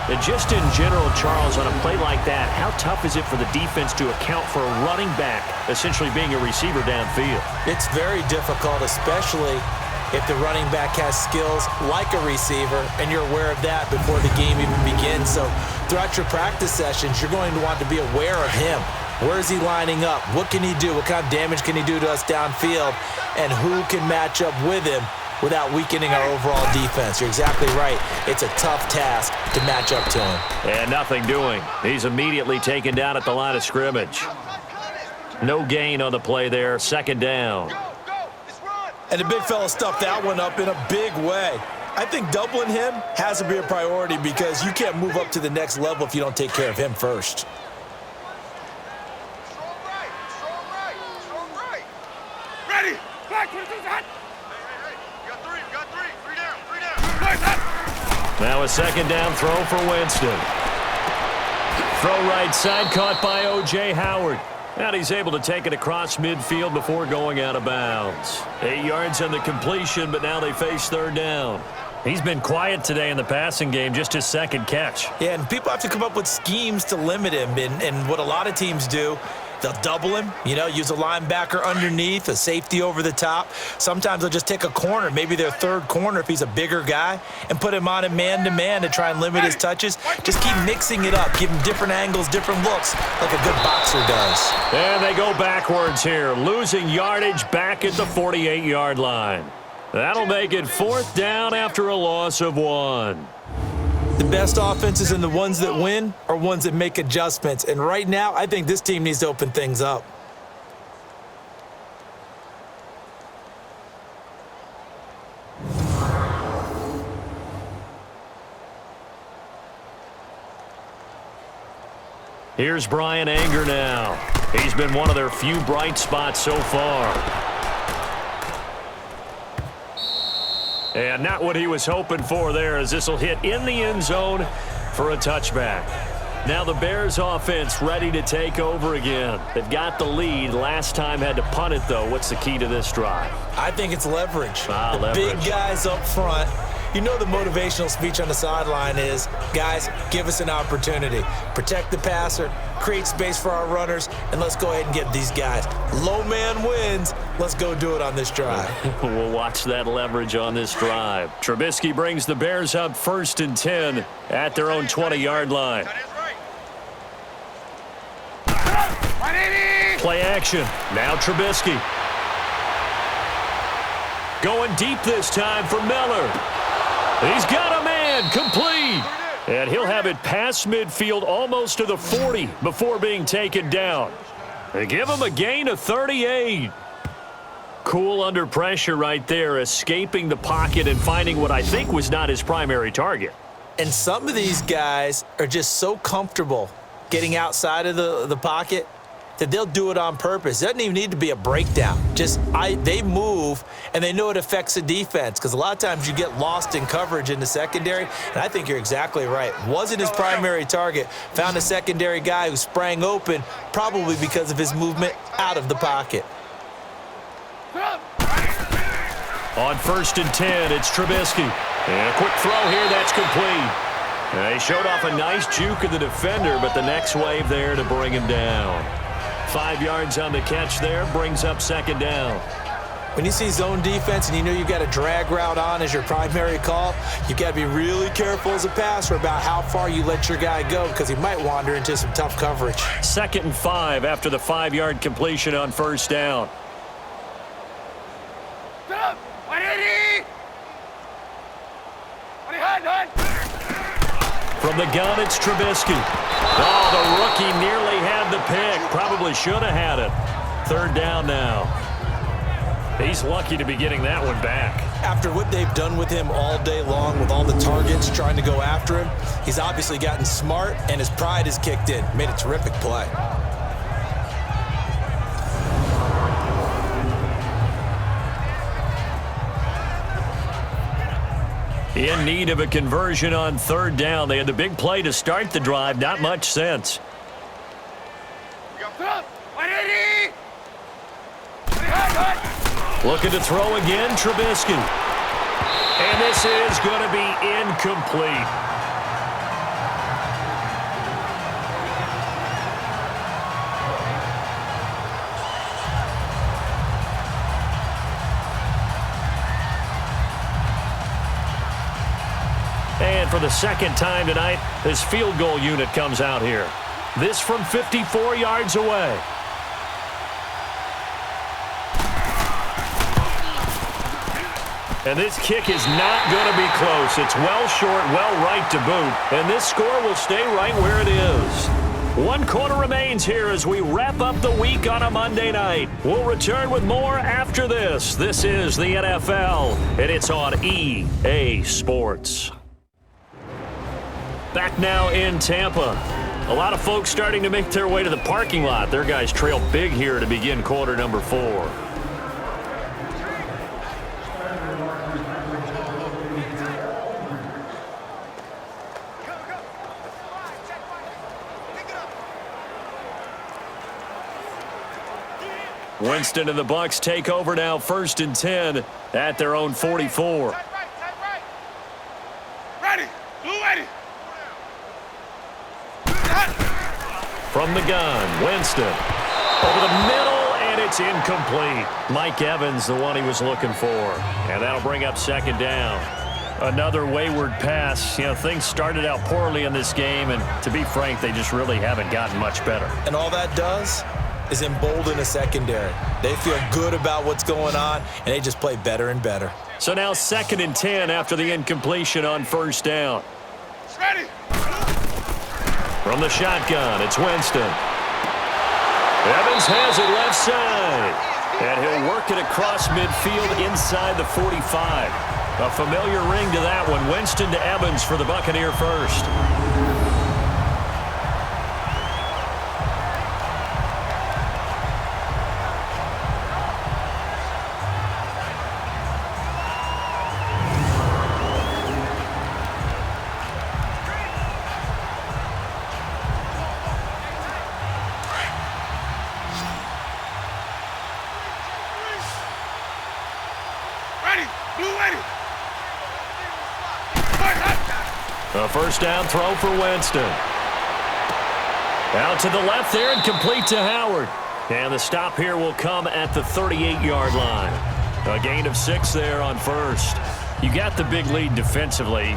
And just in general, Charles, on a play like that, how tough is it for the defense to account for a running back essentially being a receiver downfield? It's very difficult, especially if the running back has skills like a receiver, and you're aware of that before the game even begins. So throughout your practice sessions, you're going to want to be aware of him. Where is he lining up? What can he do? What kind of damage can he do to us downfield? And who can match up with him without weakening our overall defense? You're exactly right. It's a tough task to match up to him. And nothing doing. He's immediately taken down at the line of scrimmage. No gain on the play there. 2nd down. And the big fella stuffed that one up in a big way. I think doubling him has to be a priority because you can't move up to the next level if you don't take care of him first. Strong right. Ready. Back. Hey. You got three. 3 down. Now a 2nd down throw for Winston. Throw right side caught by O.J. Howard. And he's able to take it across midfield before going out of bounds. 8 yards on the completion, but now they face 3rd down. He's been quiet today in the passing game, just his 2nd catch. Yeah, and people have to come up with schemes to limit him. And what a lot of teams do, they'll double him, use a linebacker underneath, a safety over the top. Sometimes they'll just take a corner, maybe their 3rd corner if he's a bigger guy, and put him on him man-to-man to try and limit his touches. Just keep mixing it up, give him different angles, different looks, like a good boxer does. And they go backwards here, losing yardage back at the 48-yard line. That'll make it 4th down after a loss of 1. The best offenses and the ones that win are ones that make adjustments. And right now, I think this team needs to open things up. Here's Brian Anger now. He's been one of their few bright spots so far. And not what he was hoping for there, as this will hit in the end zone for a touchback. Now the Bears offense ready to take over again. They've got the lead. Last time had to punt it, though. What's the key to this drive? I think it's leverage. Leverage. Big guys up front. You know the motivational speech on the sideline is, guys, give us an opportunity. Protect the passer, create space for our runners, and let's go ahead and get these guys. Low man wins. Let's go do it on this drive. We'll watch that leverage on this drive. Trubisky brings the Bears up 1st and 10 at their own 20-yard line. Play action. Now Trubisky. Going deep this time for Miller. He's got a man. Complete. And he'll have it past midfield almost to the 40 before being taken down. They give him a gain of 38. Cool under pressure right there, escaping the pocket and finding what I think was not his primary target. And some of these guys are just so comfortable getting outside of the pocket that they'll do it on purpose. It doesn't even need to be a breakdown. They move, and they know it affects the defense, because a lot of times you get lost in coverage in the secondary, and I think you're exactly right. Wasn't his primary target. Found a secondary guy who sprang open, probably because of his movement out of the pocket. On 1st and 10, it's Trubisky. And a quick throw here, that's complete. They showed off a nice juke of the defender, but the next wave there to bring him down. 5 yards on the catch there, brings up 2nd down. When you see zone defense and you know you've got a drag route on as your primary call, you've got to be really careful as a passer about how far you let your guy go, because he might wander into some tough coverage. 2nd and 5 after the 5-yard completion on 1st down. From the gun, it's Trubisky. Oh, the rookie nearly had the pick. Probably should have had it. 3rd down now. He's lucky to be getting that one back. After what they've done with him all day long, with all the targets trying to go after him, he's obviously gotten smart, and his pride has kicked in. Made a terrific play. In need of a conversion on 3rd down. They had the big play to start the drive. Not much sense. Looking to throw again, Trubisky. And this is going to be incomplete. And for the 2nd time tonight, this field goal unit comes out here. This from 54 yards away. And this kick is not going to be close. It's well short, well right to boot. And this score will stay right where it is. 1 quarter remains here as we wrap up the week on a Monday night. We'll return with more after this. This is the NFL, and it's on EA Sports. Back now in Tampa. A lot of folks starting to make their way to the parking lot. Their guys trail big here to begin quarter number 4. Winston and the Bucs take over now, 1st and 10 at their own 44. Ready. Blue ready. From the gun, Winston. Over the middle, and it's incomplete. Mike Evans, the one he was looking for. And that'll bring up 2nd down. Another wayward pass. You know, things started out poorly in this game, and to be frank, they just really haven't gotten much better. And all that does is embolden a secondary. They feel good about what's going on, and they just play better and better. So now 2nd and 10 after the incompletion on 1st down. Ready. From the shotgun, it's Winston. Evans has it left side. And he'll work it across midfield inside the 45. A familiar ring to that one. Winston to Evans for the Buccaneer first. Ready. Blue ready. A first down throw for Winston. Out to the left there and complete to Howard. And the stop here will come at the 38-yard line. A gain of 6 there on first. You got the big lead defensively.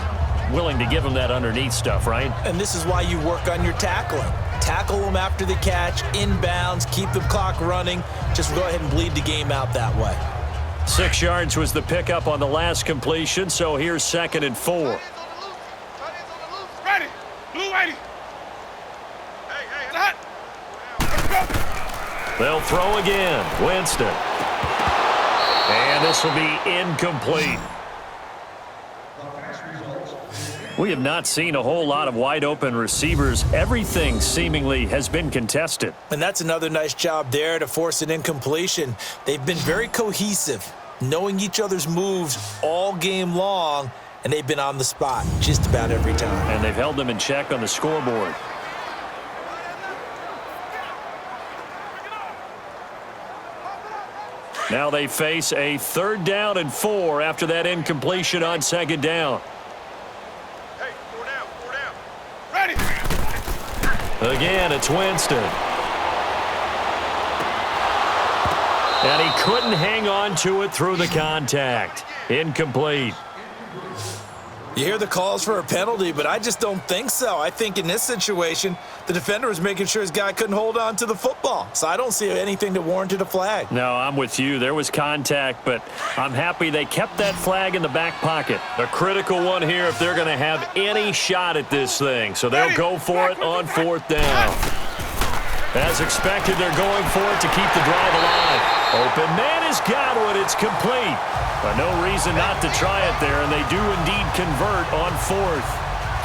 Willing to give them that underneath stuff, right? And this is why you work on your tackling. Tackle them after the catch, inbounds, keep the clock running. Just go ahead and bleed the game out that way. 6 yards was the pickup on the last completion, so here's 2nd and 4. Ready. Blue ready. Hey, hot. Let's go. They'll throw again. Winston. And this will be incomplete. We have not seen a whole lot of wide-open receivers. Everything seemingly has been contested. And that's another nice job there to force an incompletion. They've been very cohesive, knowing each other's moves all game long, and they've been on the spot just about every time. And they've held them in check on the scoreboard. Now they face a 3rd down and 4 after that incompletion on 2nd down. Hey, 4 down. Ready. Again, it's Winston. And he couldn't hang on to it through the contact. Incomplete. You hear the calls for a penalty, but I just don't think so. I think in this situation, the defender was making sure his guy couldn't hold on to the football. So I don't see anything that warranted a flag. No, I'm with you. There was contact, but I'm happy they kept that flag in the back pocket. A critical one here if they're going to have any shot at this thing. So they'll go for it on 4th down. As expected, they're going for it to keep the drive alive. Open man is Godwin. It's complete. But no reason not to try it there, and they do indeed convert on 4th.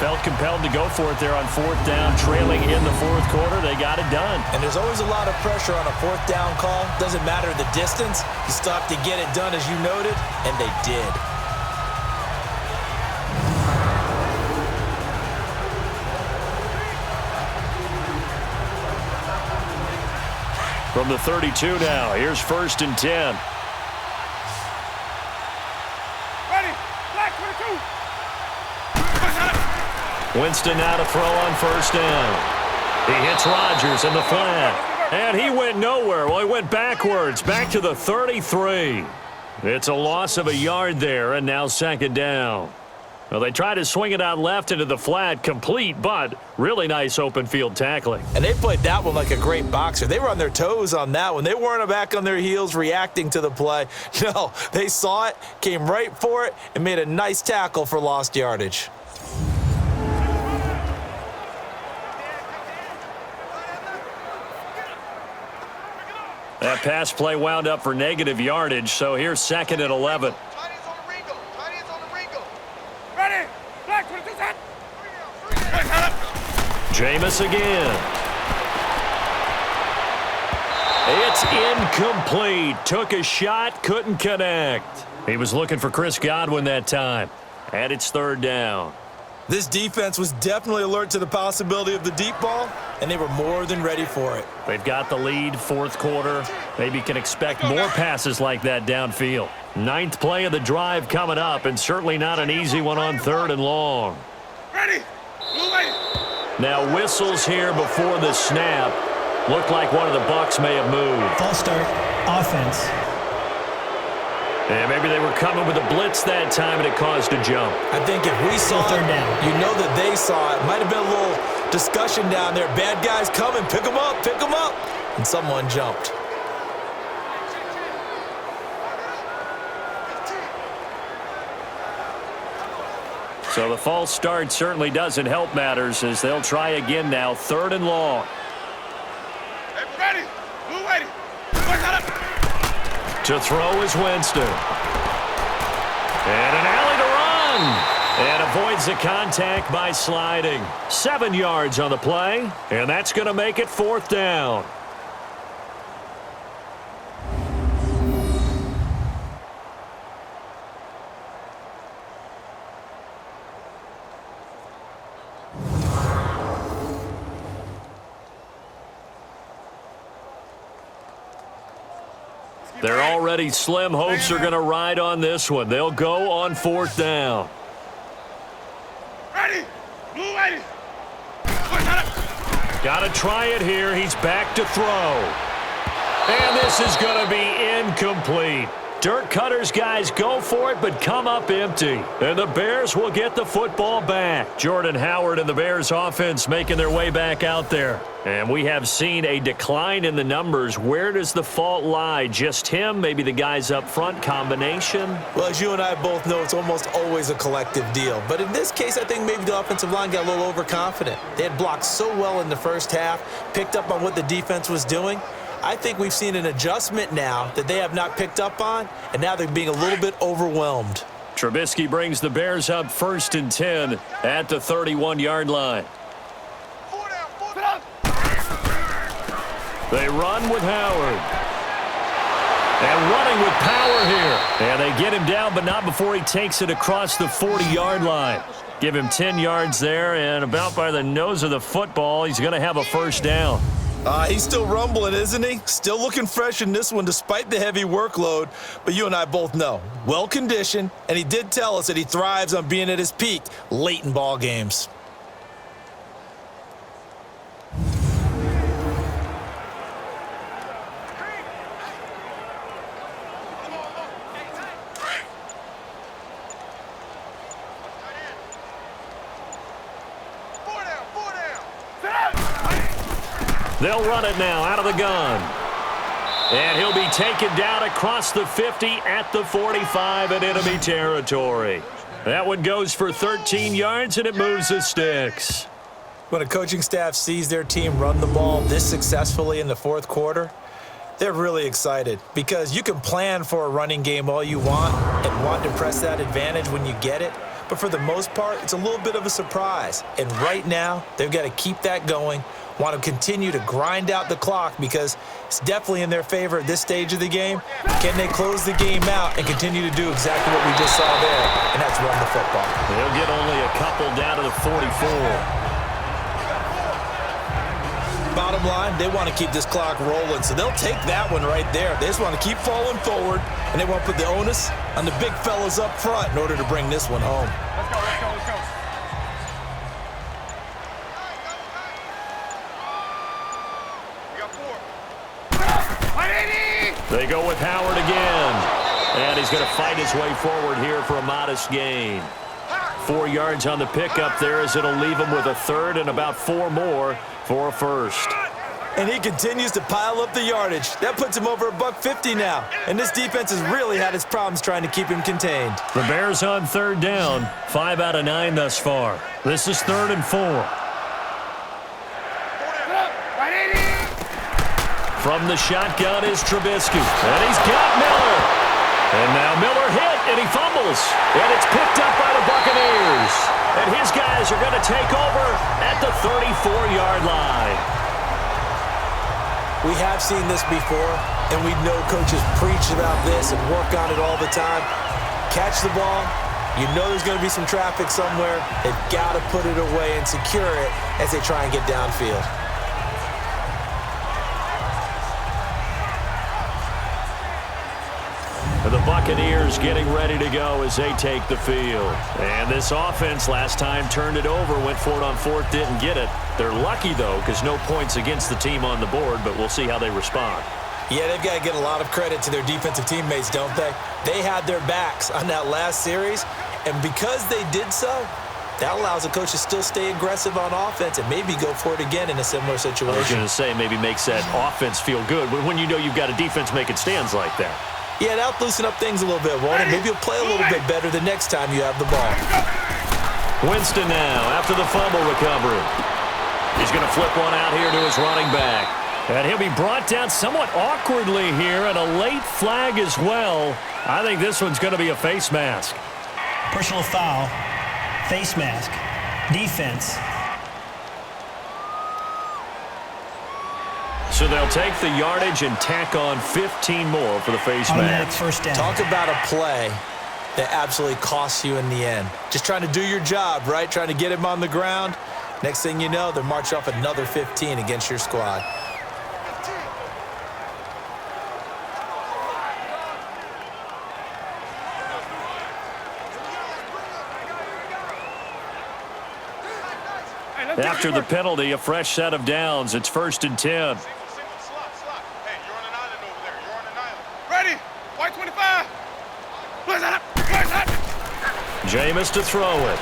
Felt compelled to go for it there on 4th down, trailing in the 4th quarter. They got it done. And there's always a lot of pressure on a 4th down call. Doesn't matter the distance. You still have to get it done, as you noted, and they did. From the 32 now, here's 1st and 10. Ready. Black 22. Winston now to throw on 1st down. He hits Rodgers in the flat. And he went nowhere. Well, he went backwards, back to the 33. It's a loss of a yard there, and now 2nd down. Well, they tried to swing it out left into the flat, complete, but really nice open field tackling. And they played that one like a great boxer. They were on their toes on that one. They weren't back on their heels reacting to the play. No, they saw it, came right for it, and made a nice tackle for lost yardage. That pass play wound up for negative yardage, so here's 2nd and 11. Ready. Black 22 set. Jameis again. It's incomplete. Took a shot, couldn't connect. He was looking for Chris Godwin that time. And it's 3rd down. This defense was definitely alert to the possibility of the deep ball, and they were more than ready for it. They've got the lead, 4th quarter. Maybe can expect more passes like that downfield. 9th play of the drive coming up, and certainly not an easy one on 3rd and long. Ready. Blue ready. Now whistles here before the snap. Looked like one of the Bucs may have moved. False start, offense. And maybe they were coming with a blitz that time, and it caused a jump. I think if we saw it, 3rd down. you know that they saw it. Might have been a little discussion down there. Bad guys coming. Pick them up. Pick them up. And someone jumped. So the false start certainly doesn't help matters as they'll try again now, 3rd and long. Hey, ready. Blue ready. To throw is Winston. And an alley to run. And avoids the contact by sliding. 7 yards on the play, and that's going to make it 4th down. Their already slim hopes are going to ride on this one. They'll go on 4th down. Ready. Move ready. Got to try it here. He's back to throw. And this is going to be incomplete. Dirt Cutter's guys go for it, but come up empty. And the Bears will get the football back. Jordan Howard and the Bears offense making their way back out there. And we have seen a decline in the numbers. Where does the fault lie? Just him? Maybe the guys up front combination? Well, as you and I both know, it's almost always a collective deal. But in this case, I think maybe the offensive line got a little overconfident. They had blocked so well in the first half, picked up on what the defense was doing. I think we've seen an adjustment now that they have not picked up on, and now they're being a little bit overwhelmed. Trubisky brings the Bears up 1st and 10 at the 31-yard line. They run with Howard. And running with power here. And they get him down, but not before he takes it across the 40-yard line. Give him 10 yards there, and about by the nose of the football, he's going to have a 1st down. He's still rumbling, isn't he? Still looking fresh in this one despite the heavy workload. But you and I both know, well-conditioned, and he did tell us that he thrives on being at his peak late in ball games. They'll run it now out of the gun. And he'll be taken down across the 50 at the 45 in enemy territory. That one goes for 13 yards, and it moves the sticks. When a coaching staff sees their team run the ball this successfully in the 4th quarter, they're really excited because you can plan for a running game all you want and want to press that advantage when you get it. But for the most part, it's a little bit of a surprise. And right now, they've got to keep that going, want to continue to grind out the clock because it's definitely in their favor at this stage of the game. Can they close the game out and continue to do exactly what we just saw there, and that's run the football? They'll get only a couple down to the 44. Bottom line, they want to keep this clock rolling, so they'll take that one right there. They just want to keep falling forward, and they want to put the onus on the big fellas up front in order to bring this one home. Let's go, let's go, let's go. We got 4. They go with Howard again. And he's going to fight his way forward here for a modest gain. 4 yards on the pickup there as it'll leave him with a 3rd and about 4 more for a 1st. And he continues to pile up the yardage. That puts him over $150 now. And this defense has really had its problems trying to keep him contained. The Bears on 3rd down, 5 out of 9 thus far. This is 3rd and 4. From the shotgun is Trubisky. And he's got Miller. And now Miller hit, and he fumbles. And it's picked up by the Buccaneers. And his guys are going to take over at the 34-yard line. We have seen this before, and we know coaches preach about this and work on it all the time. Catch the ball. You know there's going to be some traffic somewhere. They've got to put it away and secure it as they try and get downfield. The Buccaneers getting ready to go as they take the field. And this offense last time turned it over, went for it on 4th, didn't get it. They're lucky, though, because no points against the team on the board, but we'll see how they respond. Yeah, they've got to get a lot of credit to their defensive teammates, don't they? They had their backs on that last series, and because they did so, that allows the coach to still stay aggressive on offense and maybe go for it again in a similar situation. I was going to say maybe makes that offense feel good when you know you've got a defense making stands like that. Yeah, that'll loosen up things a little bit, won't it? Maybe you'll play a little bit better the next time you have the ball. Winston now after the fumble recovery. He's going to flip one out here to his running back. And he'll be brought down somewhat awkwardly here, and a late flag as well. I think this one's going to be a face mask. Personal foul, face mask, defense. So they'll take the yardage and tack on 15 more for the face mask. First down. Talk about a play that absolutely costs you in the end. Just trying to do your job, right? Trying to get him on the ground. Next thing you know, they're marching off another 15 against your squad. After the penalty, a fresh set of downs. It's 1st and 10. Slot. Hey, you're on an island over there. You're on an island. Ready? White 25. Where's that? Where's that? Jameis to throw it.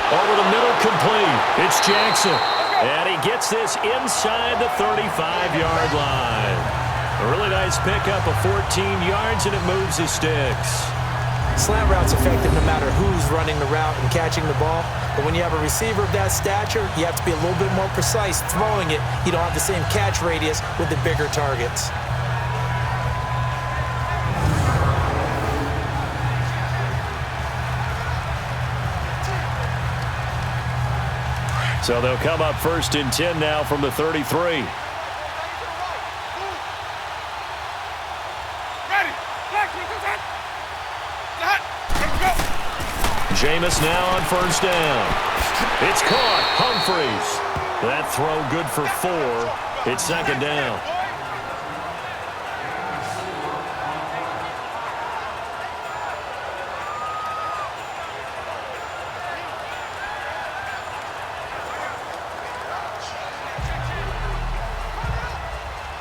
Over the middle, complete. It's Jackson. And he gets this inside the 35-yard line. A really nice pickup of 14 yards, and it moves his sticks. Slant route's effective no matter who's running the route and catching the ball. But when you have a receiver of that stature, you have to be a little bit more precise throwing it. You don't have the same catch radius with the bigger targets. So they'll come up 1st and 10 now from the 33. Jameis now on 1st down. It's caught. Humphreys. That throw good for 4. It's 2nd down.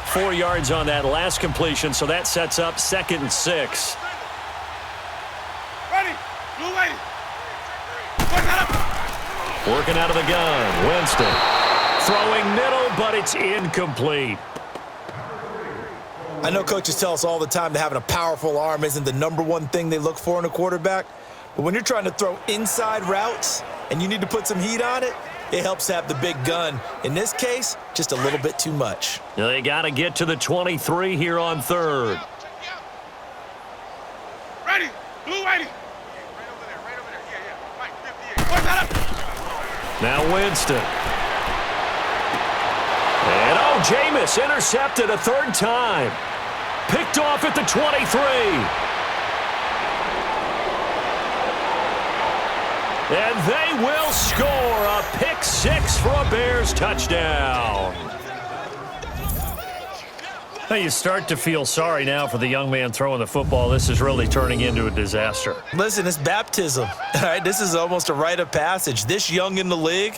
Four yards on that last completion, so that sets up 2nd and 6. Ready? Blue lady. Working out of the gun, Winston. Throwing middle, but it's incomplete. I know coaches tell us all the time that having a powerful arm isn't the #1 thing they look for in a quarterback. But when you're trying to throw inside routes and you need to put some heat on it, it helps to have the big gun. In this case, just a little bit too much. They got to get to the 23 here on 3rd. Ready? Blue lady. Right over there. Yeah. Mike, 58. What's that up? Now Winston. And Jameis intercepted a 3rd time. Picked off at the 23. And they will score a pick 6 for a Bears touchdown. Now you start to feel sorry now for the young man throwing the football. This is really turning into a disaster. Listen, it's baptism. All right, this is almost a rite of passage. This young in the league,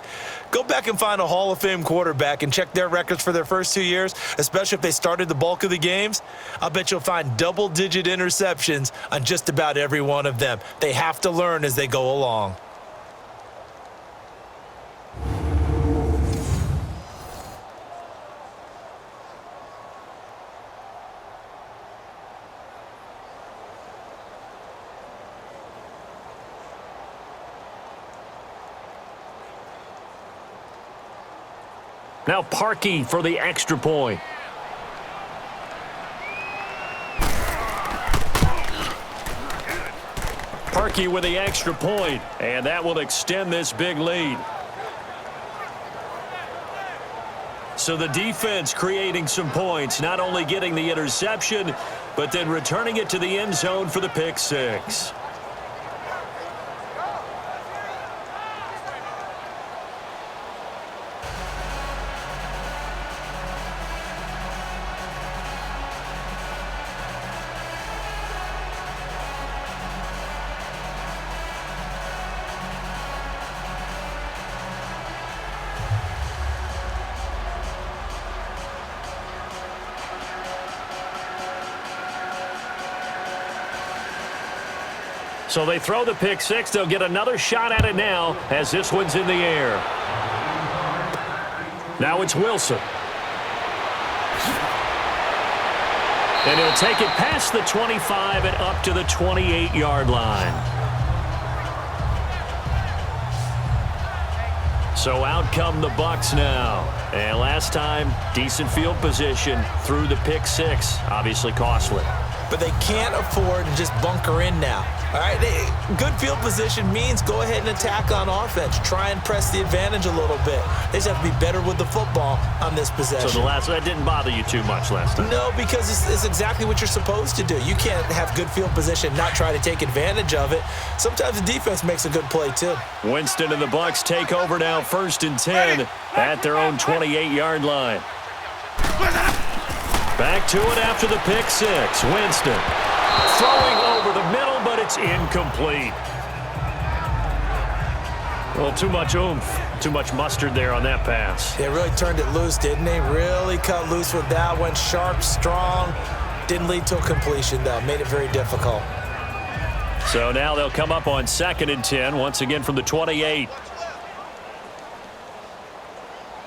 go back and find a Hall of Fame quarterback and check their records for their first 2 years, especially if they started the bulk of the games. I'll bet you'll find double-digit interceptions on just about every one of them. They have to learn as they go along. Now Parkey for the extra point. Parkey with the extra point, and that will extend this big lead. So the defense creating some points, not only getting the interception, but then returning it to the end zone for the pick 6. So they throw the pick 6. They'll get another shot at it now as this one's in the air. Now it's Wilson. And he'll take it past the 25 and up to the 28-yard line. So out come the Bucs now. And last time, decent field position through the pick 6. Obviously costly. But they can't afford to just bunker in now. All right, good field position means go ahead and attack on offense. Try and press the advantage a little bit. They just have to be better with the football on this possession. So that didn't bother you too much last time? No, because it's exactly what you're supposed to do. You can't have good field position, not try to take advantage of it. Sometimes the defense makes a good play, too. Winston and the Bucs take over now, 1st and 10 at their own 28-yard line. Back to it after the pick 6. Winston throwing over the middle, but it's incomplete. Well, too much oomph. Too much mustard there on that pass. They really turned it loose, didn't they? Really cut loose with that one. Sharp, strong. Didn't lead to a completion, though. Made it very difficult. So now they'll come up on 2nd and 10, once again from the 28.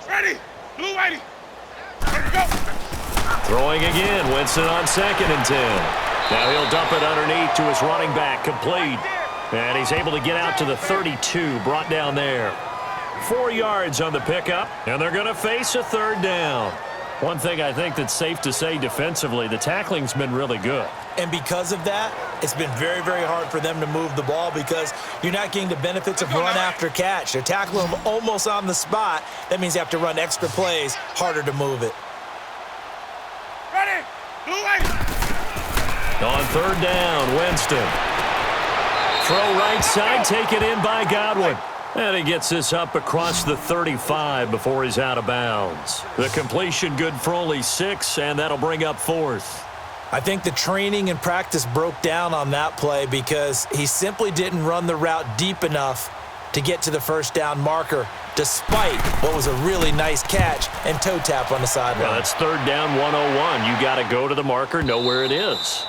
Ready. Blue whitey. Let's go. Throwing again. Winston on 2nd and 10. Now he'll dump it underneath to his running back. Complete. And he's able to get out to the 32. Brought down there. 4 yards on the pickup. And they're going to face a 3rd down. One thing I think that's safe to say defensively, the tackling's been really good. And because of that, it's been very, very hard for them to move the ball because you're not getting the benefits of run after catch. They're tackling them almost on the spot. That means you have to run extra plays, harder to move it. Ready. Blue whitey. On 3rd down, Winston. Throw right side, taken in by Godwin. And he gets this up across the 35 before he's out of bounds. The completion good for only 6, and that'll bring up 4th. I think the training and practice broke down on that play because he simply didn't run the route deep enough to get to the 1st down marker, despite what was a really nice catch and toe tap on the sideline. Well, that's 3rd down 101. You got to go to the marker, know where it is.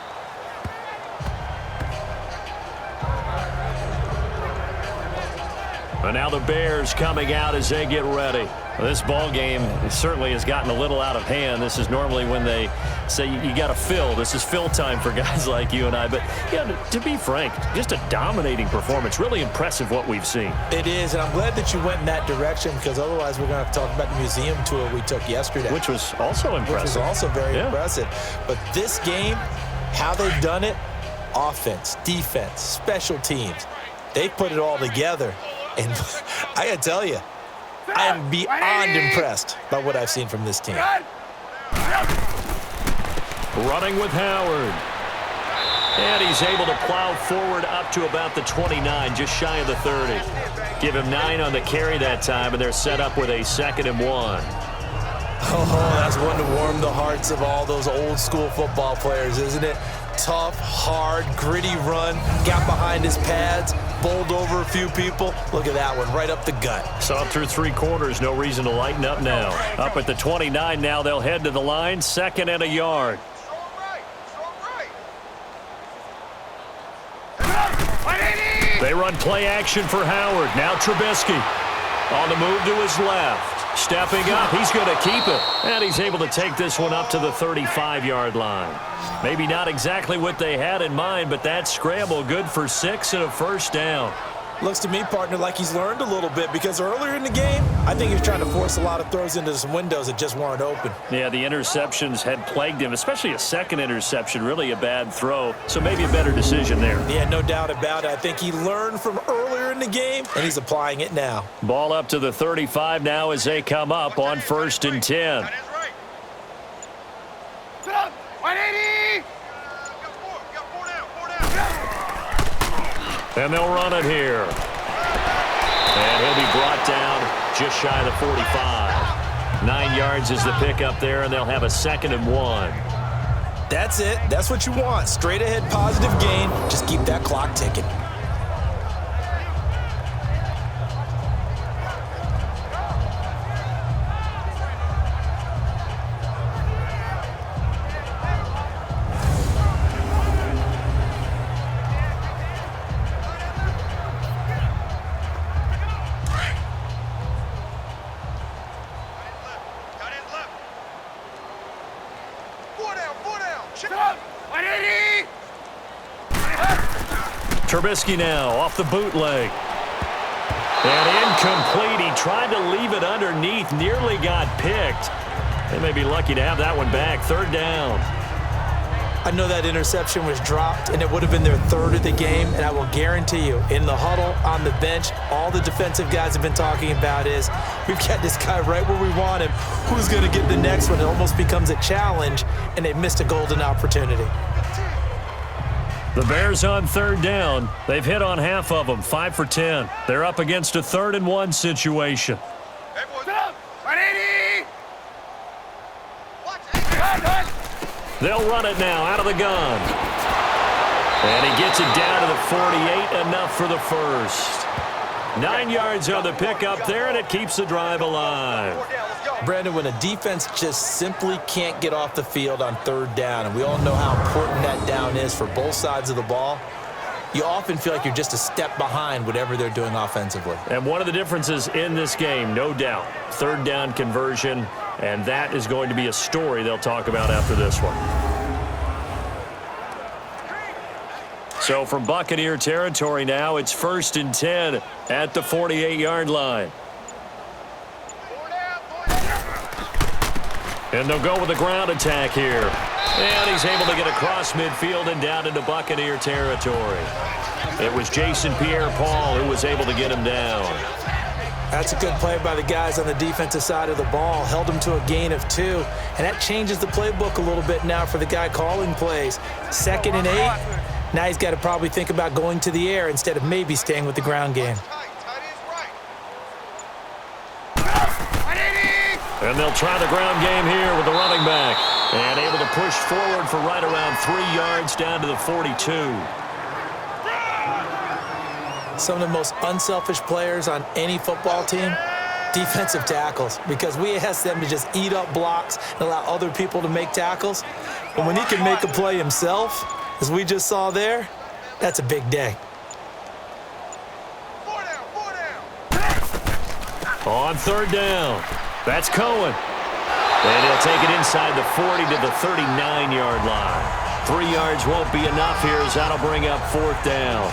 And now the Bears coming out as they get ready. Well, this ball game certainly has gotten a little out of hand. This is normally when they say you got to fill. This is fill time for guys like you and I. But yeah, to be frank, just a dominating performance. Really impressive what we've seen. It is, and I'm glad that you went in that direction because otherwise we're going to have to talk about the museum tour we took yesterday. Which was also impressive. Which was also very impressive. But this game, how they've done it, offense, defense, special teams, they put it all together. And I got to tell you, I am beyond impressed by what I've seen from this team. Running with Howard. And he's able to plow forward up to about the 29, just shy of the 30. Give him 9 on the carry that time, and they're set up with a 2nd and 1. Oh, that's one to warm the hearts of all those old school football players, isn't it? Tough, hard, gritty run, got behind his pads, bowled over a few people. Look at that one, right up the gut. Saw through 3 quarters, no reason to lighten up now. Up at the 29 now, they'll head to the line, 2nd and a yard. They run play action for Howard. Now Trubisky on the move to his left. Stepping up, he's going to keep it. And he's able to take this one up to the 35-yard line. Maybe not exactly what they had in mind, but that scramble good for 6 and a 1st down. Looks to me, partner, like he's learned a little bit because earlier in the game, I think he was trying to force a lot of throws into some windows that just weren't open. Yeah, the interceptions had plagued him, especially a 2nd interception, really a bad throw. So maybe a better decision there. Yeah, no doubt about it. I think he learned from earlier in the game, and he's applying it now. Ball up to the 35 now as they come up on 1st and 10. Sit up. 180. And they'll run it here. And he'll be brought down just shy of the 45. 9 yards is the pickup there, and they'll have a 2nd and 1. That's it. That's what you want. Straight ahead positive gain. Just keep that clock ticking. Trubisky now off the bootleg. And incomplete. He tried to leave it underneath. Nearly got picked. They may be lucky to have that one back. 3rd down. I know that interception was dropped, and it would have been their 3rd of the game, and I will guarantee you, in the huddle, on the bench, all the defensive guys have been talking about is, we've got this guy right where we want him. Who's going to get the next one? It almost becomes a challenge, and they missed a golden opportunity. The Bears on 3rd down. They've hit on half of them, 5 for 10. They're up against a 3rd and 1 situation. Hey, boys, up. 180. They'll run it now out of the gun. And he gets it down to the 48, enough for the 1st. 9 yards on the pickup there, and it keeps the drive alive. Brandon, when a defense just simply can't get off the field on third down, and we all know how important that down is for both sides of the ball, you often feel like you're just a step behind whatever they're doing offensively. And one of the differences in this game, no doubt, third down conversion, and that is going to be a story they'll talk about after this one. So from Buccaneer territory now, it's 1st and 10 at the 48-yard line. And they'll go with a ground attack here. And he's able to get across midfield and down into Buccaneer territory. It was Jason Pierre-Paul who was able to get him down. That's a good play by the guys on the defensive side of the ball. Held him to a gain of 2. And that changes the playbook a little bit now for the guy calling plays. 2nd and 8. Now he's got to probably think about going to the air instead of maybe staying with the ground game. And they'll try the ground game here with the running back. And able to push forward for right around 3 yards down to the 42. Some of the most unselfish players on any football team, defensive tackles, because we ask them to just eat up blocks and allow other people to make tackles. But when he can make a play himself, as we just saw there, that's a big day. On 3rd down, that's Cohen. And he'll take it inside the 40 to the 39-yard line. 3 yards won't be enough here as that'll bring up 4th down.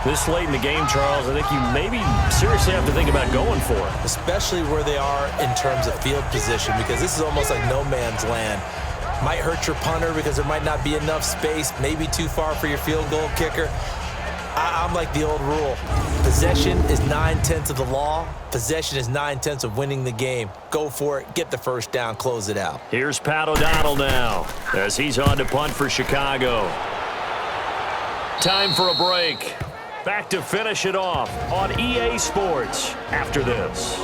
This late in the game, Charles, I think you maybe seriously have to think about going for it. Especially where they are in terms of field position, because this is almost like no man's land. Might hurt your punter because there might not be enough space, maybe too far for your field goal kicker. I'm like the old rule. Possession is 9/10 of the law. Possession is 9/10 of winning the game. Go for it, get the first down, close it out. Here's Pat O'Donnell now as he's on to punt for Chicago. Time for a break. Back to finish it off on EA Sports after this.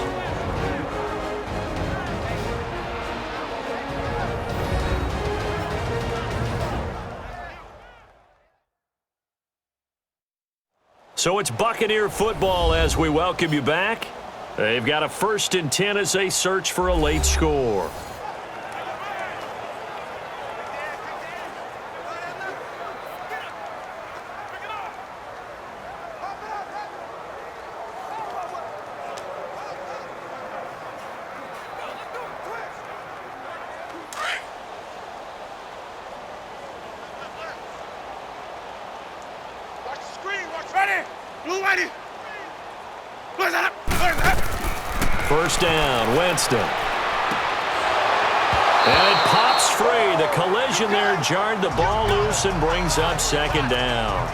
So it's Buccaneer football as we welcome you back. They've got a 1st and 10 as they search for a late score. First down, Winston. And it pops free. The collision there jarred the ball loose and brings up 2nd down.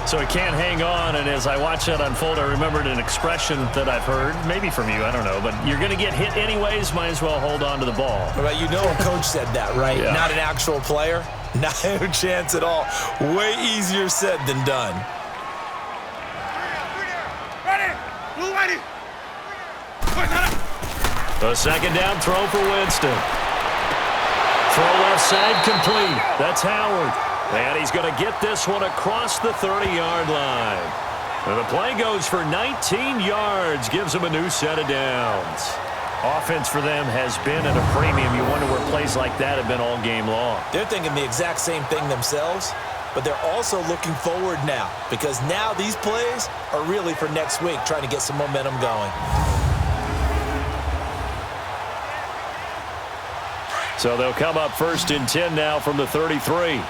So he can't hang on, and as I watch that unfold, I remembered an expression that I've heard, maybe from you, I don't know, but you're going to get hit anyways, might as well hold on to the ball. Well, you know a coach said that, right? Yeah. Not an actual player. Not a chance at all. Way easier said than done. A 2nd down throw for Winston. Throw left side complete. That's Howard. And he's going to get this one across the 30-yard line. And the play goes for 19 yards. Gives him a new set of downs. Offense for them has been at a premium. You wonder where plays like that have been all game long. They're thinking the exact same thing themselves, but they're also looking forward now because now these plays are really for next week, trying to get some momentum going. So they'll come up 1st and 10 now from the 33.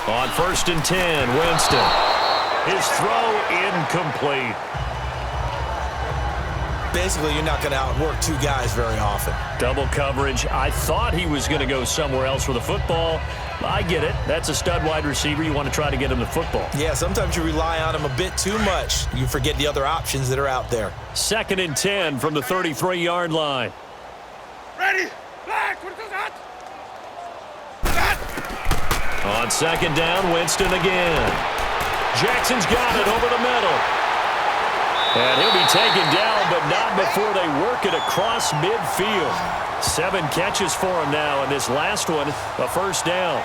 On 1st and 10, Winston. His throw incomplete. Basically, you're not going to outwork 2 guys very often. Double coverage. I thought he was going to go somewhere else with the football. I get it. That's a stud wide receiver. You want to try to get him the football. Yeah, sometimes you rely on him a bit too much. You forget the other options that are out there. 2nd and 10 from the 33-yard line. Ready? Black, what goes out? On 2nd down, Winston again. Jackson's got it over the middle. And he'll be taken down, but not before they work it across midfield. 7 catches for him now, and this last one, a first down.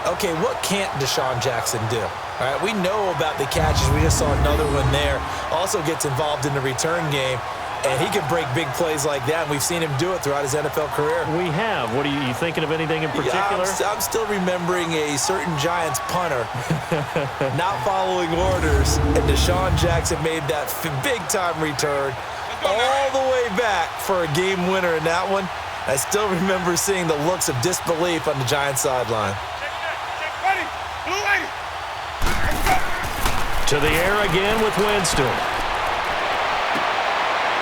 Okay, what can't Deshaun Jackson do? All right, we know about the catches. We just saw another one there. Also gets involved in the return game, and he can break big plays like that. And we've seen him do it throughout his NFL career. We have. What are you thinking of anything in particular? Yeah, I'm still remembering a certain Giants punter not following orders, and Deshaun Jackson made that big-time return all the way back for a game winner in that one. I still remember seeing the looks of disbelief on the Giants sideline. To the air again with Winston.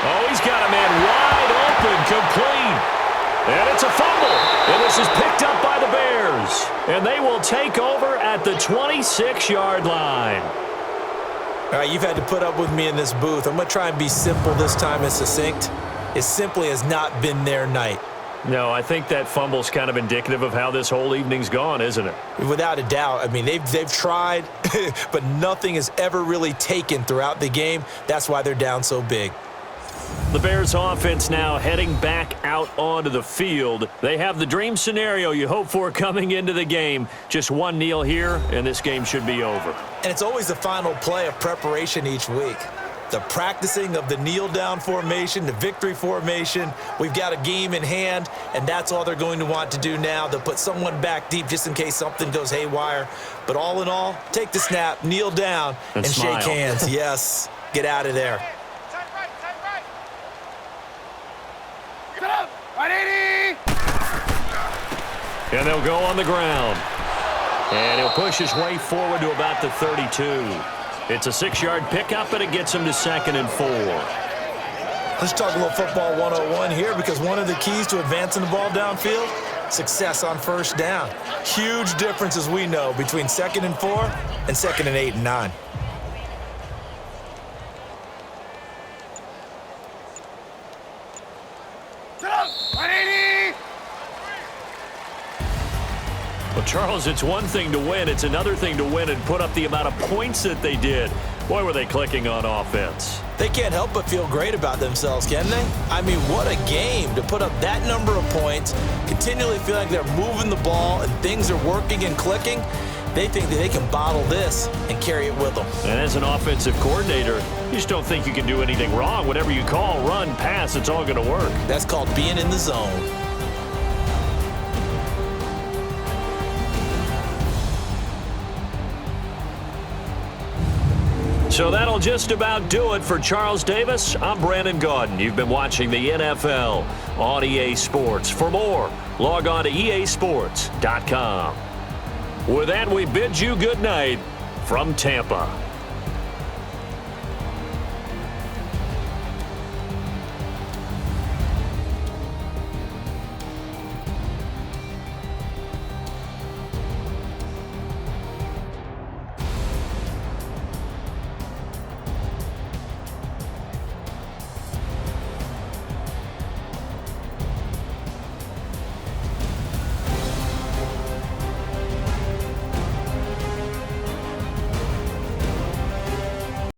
Oh, he's got a man wide open, complete. And it's a fumble. And this is picked up by the Bears. And they will take over at the 26-yard line. All right, you've had to put up with me in this booth. I'm going to try and be simple this time and succinct. It simply has not been their night. No, I think that fumble's kind of indicative of how this whole evening's gone, isn't it? Without a doubt. I mean, they've tried, but nothing has ever really taken throughout the game. That's why they're down so big. The Bears offense now heading back out onto the field. They have the dream scenario you hope for coming into the game. Just one kneel here, and this game should be over. And it's always the final play of preparation each week. The practicing of the kneel-down formation, the victory formation. We've got a game in hand, and that's all they're going to want to do now. They'll put someone back deep just in case something goes haywire. But all in all, take the snap, kneel down, and shake hands. Yes, get out of there. Get up! 180! And they'll go on the ground. And he'll push his way forward to about the 32. It's a 6-yard pickup, and it gets him to 2nd and 4. Let's talk a little football 101 here, because one of the keys to advancing the ball downfield, success on first down. Huge difference, as we know, between 2nd and 4 and 2nd and 8 and 9. Get up! 180! Well, Charles, it's one thing to win. It's another thing to win and put up the amount of points that they did. Boy, were they clicking on offense. They can't help but feel great about themselves, can they? I mean, what a game to put up that number of points, continually feel like they're moving the ball and things are working and clicking. They think that they can bottle this and carry it with them. And as an offensive coordinator, you just don't think you can do anything wrong. Whatever you call, run, pass, it's all going to work. That's called being in the zone. So that'll just about do it for Charles Davis. I'm Brandon Gaudin. You've been watching the NFL on EA Sports. For more, log on to easports.com. With that, we bid you good night from Tampa.